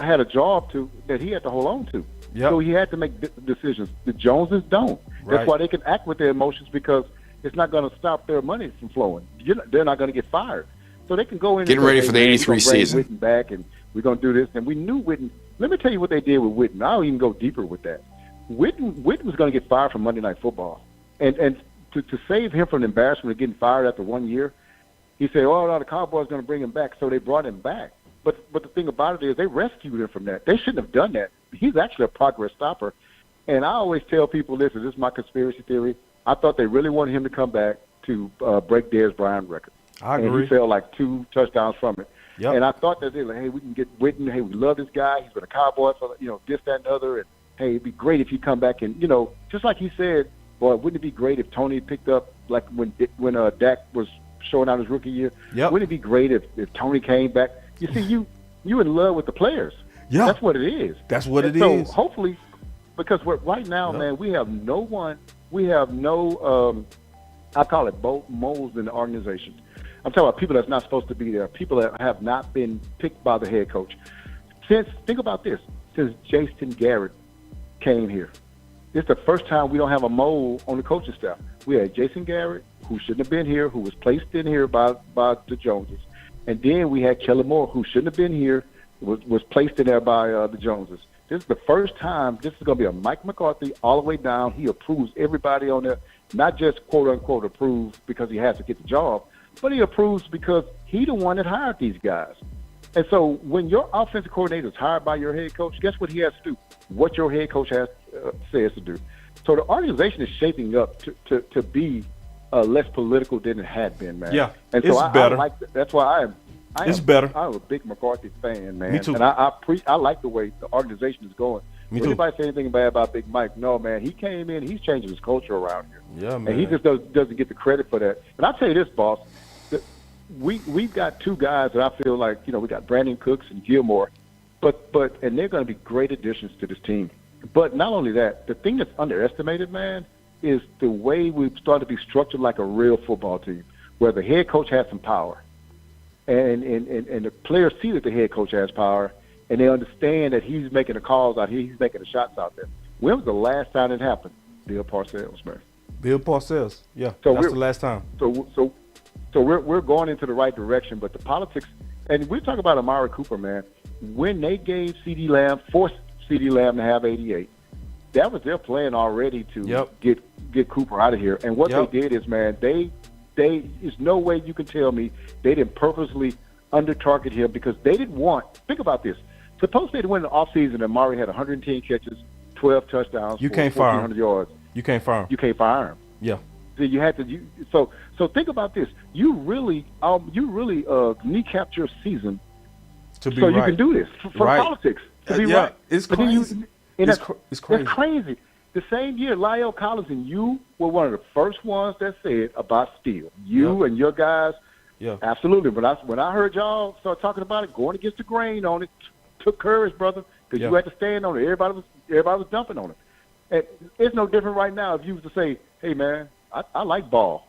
had a job that he had to hold on to. Yep. So he had to make decisions. The Joneses don't. Right. That's why they can act with their emotions, because it's not going to stop their money from flowing. They're not going to get fired. So they can go in Getting and say, ready for the hey, 83 season. Witten back, and we're going to do this. And we knew Witten. Let me tell you what they did with Witten. I'll even go deeper with that. Witten was going to get fired from Monday Night Football. And to save him from the embarrassment of getting fired after 1 year, he said, oh, no, the Cowboys going to bring him back. So they brought him back. But the thing about it is they rescued him from that. They shouldn't have done that. He's actually a progress stopper. And I always tell people this is my conspiracy theory. I thought they really wanted him to come back to break Dez Bryant's record. I agree. And he fell like 2 touchdowns from it. Yep. And I thought that they were like, hey, we can get Witten. Hey, we love this guy. He's been a Cowboy for, this, that, and the other. And, hey, it'd be great if he come back. And, just like he said, boy, wouldn't it be great if Tony picked up, like when Dak was showing out his rookie year? Yep. Wouldn't it be great if Tony came back? You see, you in love with the players. Yeah. That's what it is. That's what it so is. Hopefully, because right now, man, we have no one, we have no, I call it moles in the organization. I'm talking about people that's not supposed to be there, people that have not been picked by the head coach. Think about this, since Jason Garrett came here, it's the first time we don't have a mole on the coaching staff. We had Jason Garrett, who shouldn't have been here, who was placed in here by the Joneses. And then we had Kellen Moore, who shouldn't have been here, was placed in there by the Joneses. This is the first time. This is going to be a Mike McCarthy all the way down. He approves everybody on there, not just quote-unquote approves because he has to get the job, but he approves because he the one that hired these guys. And so when your offensive coordinator is hired by your head coach, guess what he has to do? What your head coach says to do. So the organization is shaping up to be less political than it had been, man. Yeah, and so it's better. I like that. That's why It's better. I'm a big McCarthy fan, man. Me too. And I like the way the organization is going. Me When too. anybody say anything bad about Big Mike, no, man. He came in, he's changing his culture around here. Yeah, man. And he just doesn't get the credit for that. And I'll tell you this, boss. We've got 2 guys that I feel like, we got Brandon Cooks and Gilmore, and they're going to be great additions to this team. But not only that, the thing that's underestimated, man, is the way we've started to be structured like a real football team, where the head coach has some power. And the players see that the head coach has power, and they understand that he's making the calls out here, he's making the shots out there. When was the last time it happened? Bill Parcells, man. Bill Parcells, yeah. So that's the last time. So we're going into the right direction, but the politics, and we're talking about Amari Cooper, man. When they gave CeeDee Lamb, forced CeeDee Lamb to have 88, that was their plan already to get Cooper out of here. And what they did is, man, there's no way you can tell me they didn't purposely under-target him, because they didn't want, think about this, suppose they'd win the offseason and Amari had 110 catches, 12 touchdowns, You can't fire him. 1,400 yards. You can't fire him. You can't fire him. Yeah. So you had to. So think about this. You really kneecapped your season To be so right. you can do this for Right. politics. To be Yeah, right. it's But then crazy. it's It's crazy. That's crazy. The same year, Lyle Collins and you were one of the first ones that said about Steele. You and your guys, absolutely. When I heard y'all start talking about it, going against the grain on it, took courage, brother, because you had to stand on it. Everybody was dumping on it. And it's no different right now if you was to say, hey, man, I like ball,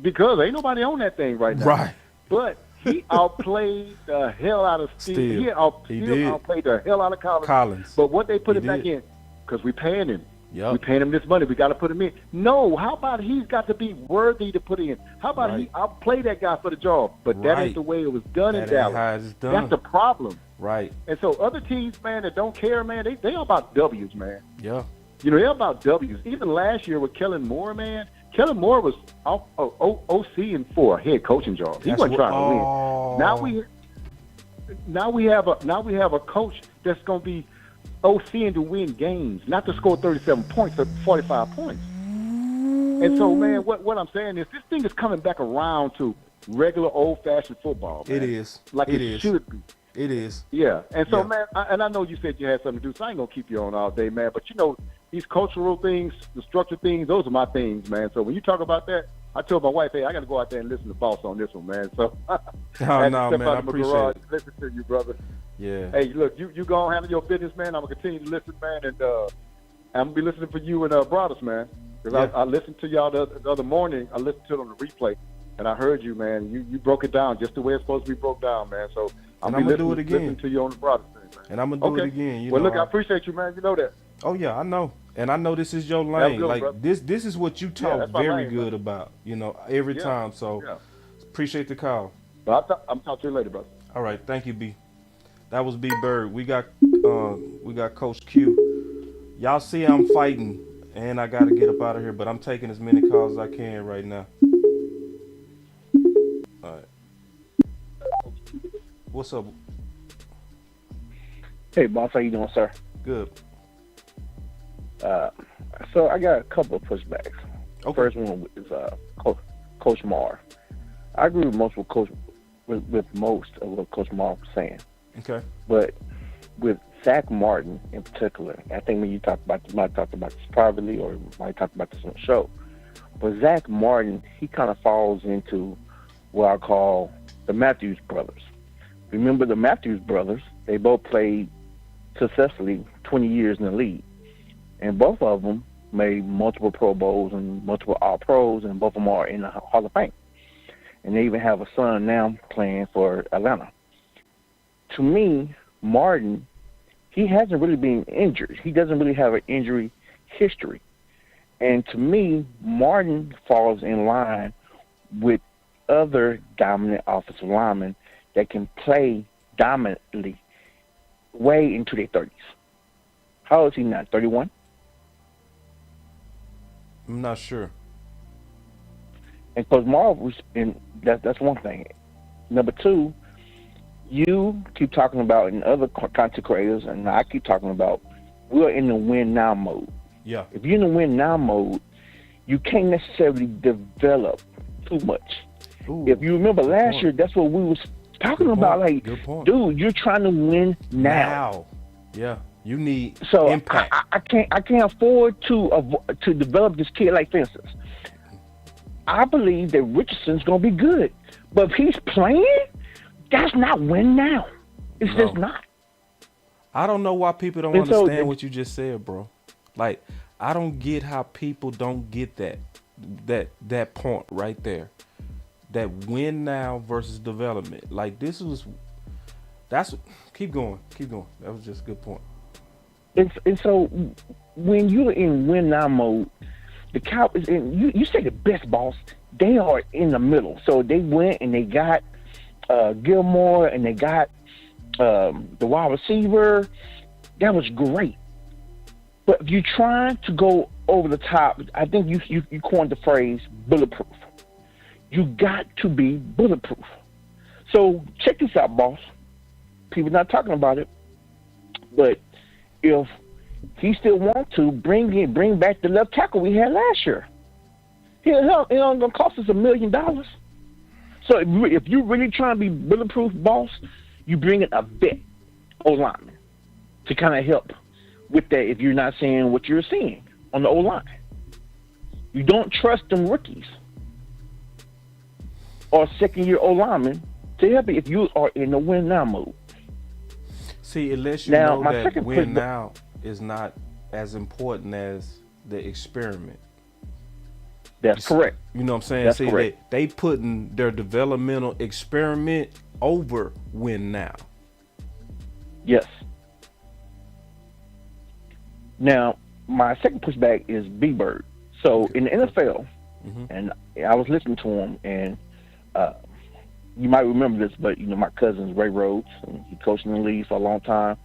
because ain't nobody on that thing right now. Right. But he outplayed the hell out of Steele. He outplayed the hell out of Collins. But what they put him back in, because we paying him. Yep. We paying him this money. We got to put him in. No, how about he's got to be worthy to put in? How about he outplay that guy for the job? But that ain't the way it was done in Dallas. How it's done. That's the problem. Right. And so other teams, man, that don't care, man, they all about W's, man. Yeah. You know, they're about W's. Even last year with Kellen Moore, man, Kellen Moore was OC and for a head coaching job. He wasn't trying to win. Now we have a coach that's going to be OCing to win games, not to score 37 points or 45 points. And so, man, what I'm saying is this thing is coming back around to regular old-fashioned football, man. It is. Like it should be. It is. Yeah. And so, man, I know you said you had something to do, so I ain't going to keep you on all day, man. But, you know, these cultural things, the structured things, those are my things, man. So when you talk about that, I told my wife, hey, I got to go out there and listen to Boss on this one, man. So I man, I appreciate it. Listen to you, brother. Yeah. Hey, look, you go on handle your business, man. I'm going to continue to listen, man. And I'm going to be listening for you and Broadus, man. Because I listened to y'all the other morning. I listened to it on the replay. And I heard you, man. You broke it down just the way it's supposed to be broke down, man. So I'm going to do it again. Listening to you on the Broadus thing, man. And I'm going to do it again. Well, look, I appreciate you, man. You know that. Oh, yeah, I know. And I know this is your lane. Good, like brother. this is what you talk very good about, you know, every time. So appreciate the call. But I'm talking to you later, brother. All right, thank you, B. That was B Bird. We got Coach Q. Y'all see I'm fighting, and I gotta get up out of here, but I'm taking as many calls as I can right now. All right. What's up? Hey, boss, how you doing, sir? Good. So I got a couple of pushbacks. Okay. First one is Coach Marr. I agree with most of what Coach Marr was saying. Okay. But with Zach Martin in particular, I think when you talk about this, might talk about this privately or might talk about this on the show. But Zach Martin, he kind of falls into what I call the Matthews brothers. Remember the Matthews brothers? They both played successfully 20 years in the league. And both of them made multiple Pro Bowls and multiple All-Pros, and both of them are in the Hall of Fame. And they even have a son now playing for Atlanta. To me, Martin, he hasn't really been injured. He doesn't really have an injury history. And to me, Martin falls in line with other dominant offensive linemen that can play dominantly way into their 30s. How old is he now, 31? I'm not sure. And Coach Marr was, and that's one thing. Number two, you keep talking about, and other content creators, and I keep talking about, we're in the win now mode. Yeah. If you're in the win now mode, you can't necessarily develop too much. Ooh, if you remember last year, that's what we was talking about. Like, dude, you're trying to win now. Yeah. You need impact. I can't afford to develop this kid like, for instance, I believe that Richardson's going to be good. But if he's playing, that's not win now. It's just not. I don't know why people don't understand what you just said, bro. Like, I don't get how people don't get that point right there. That win now versus development. Like, keep going. That was just a good point. And so when you're in win now mode, the Cowboys, and you say the best, boss, they are in the middle. So they went and they got Gilmore and they got the wide receiver. That was great. But if you're trying to go over the top, I think you coined the phrase bulletproof. You got to be bulletproof. So check this out, boss. People not talking about it, but if he still wants to bring back the left tackle we had last year, it ain't gonna cost us $1 million. So if you really trying to be bulletproof, boss, you bring in a vet O lineman to kind of help with that. If you're not seeing what you're seeing, on the O-line. You don't trust them rookies or second-year O-linemen to help you if you are in the win-now mode. See, it lets you Now, know my that second win question- now is not as important as the experiment. That's correct. You know what I'm saying? That's See, correct. they putting their developmental experiment over win now. Yes. Now, my second pushback is B-Bird. So in the NFL, and I was listening to him, and you might remember this, but my cousin's Ray Rhodes, and he coached in the league for a long time.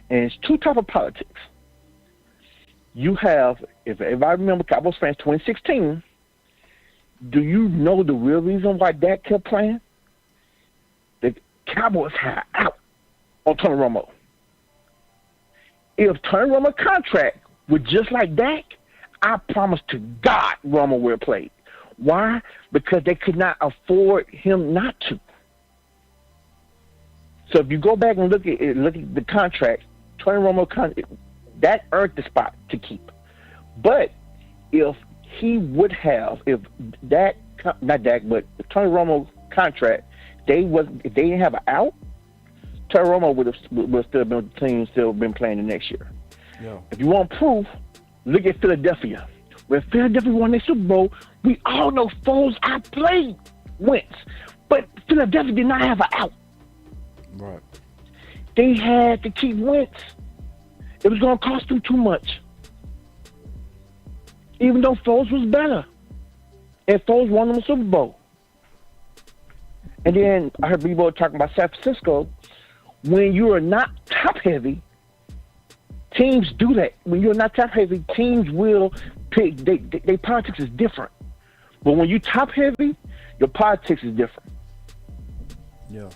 And it's two types of politics. You have, if I remember Cowboys fans 2016, do you know the real reason why Dak kept playing? The Cowboys had out on Tony Romo. If Tony Romo's contract was just like Dak, I promise to God Romo would have played. Why? Because they could not afford him not to. So if you go back and look at the contract, Tony Romo that earned the spot to keep. But if he would have, if Dak, not Dak, but if Tony Romo's contract, if they didn't have an out, Tony Romo would still been on the team, still been playing the next year. Yeah. If you want proof, look at Philadelphia. When Philadelphia won their Super Bowl, we all know Foles outplayed Wentz, but Philadelphia did not have an out. Right. They had to keep Wentz. It was going to cost them too much. Even though Foles was better. And Foles won them a Super Bowl. And then I heard people talking about San Francisco. When you are not top-heavy, teams do that. When you're not top-heavy, teams will pick. Their politics is different. But when you top-heavy, your politics is different. Yeah.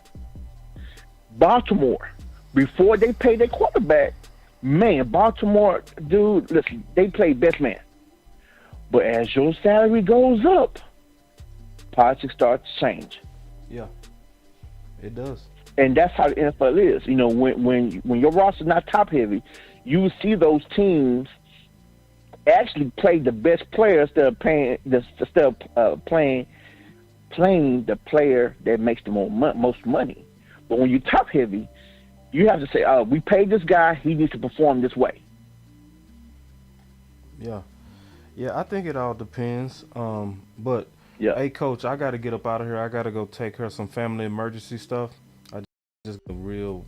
Baltimore, before they pay their quarterback, man, Baltimore, dude, listen, they play best man. But as your salary goes up, politics starts to change. Yeah. It does. And that's how the NFL is. When your roster's not top heavy, you see those teams actually play the best players instead of playing the player that makes the most money. But when you're top heavy, you have to say, we paid this guy, he needs to perform this way. Yeah. Yeah, I think it all depends. But hey, Coach, I got to get up out of here. I got to go take care of some family emergency stuff. I just got a real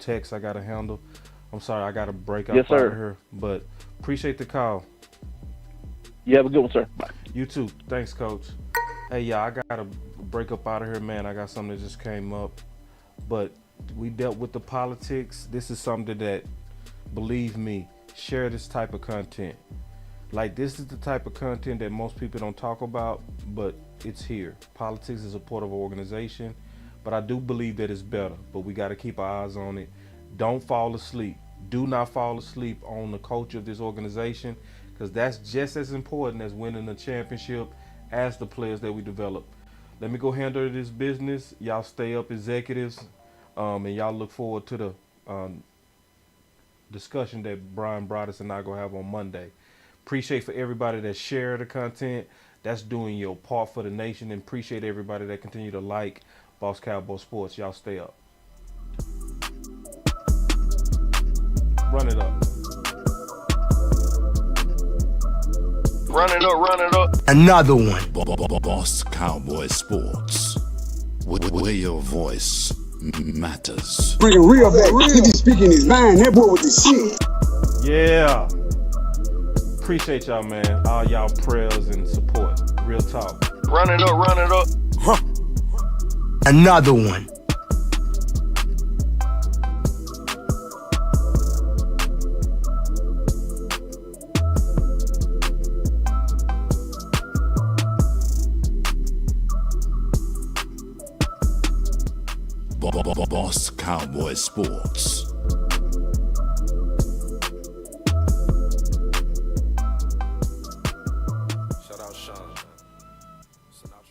text I got to handle. I'm sorry, I got to break up Yes, out sir. of here. But appreciate the call. You have a good one, sir. Bye. You too. Thanks, Coach. Hey, yeah, I got to break up out of here, man. I got something that just came up. But we dealt with the politics. This is something that, believe me, share this type of content. Like, this is the type of content that most people don't talk about, but it's here. Politics is a part of an organization, but I do believe that it's better, but we got to keep our eyes on it. Don't fall asleep. Do not fall asleep on the culture of this organization, because that's just as important as winning a championship as the players that we develop. Let me go handle this business. Y'all stay up, executives, and y'all look forward to the discussion that Brian Broadus and I going to have on Monday. Appreciate for everybody that share the content. That's doing your part for the nation. And appreciate everybody that continue to like Boss Cowboy Sports. Y'all stay up. Run it up. Run it up, run it up. Another one. Boss Cowboy Sports. Where your voice matters. Bring it real back. He be speaking his mind. That boy with the shit. Yeah. Appreciate y'all, man. All y'all prayers and support. Real talk. Run it up, run it up. Huh. Another one. Boss Cowboy Sports.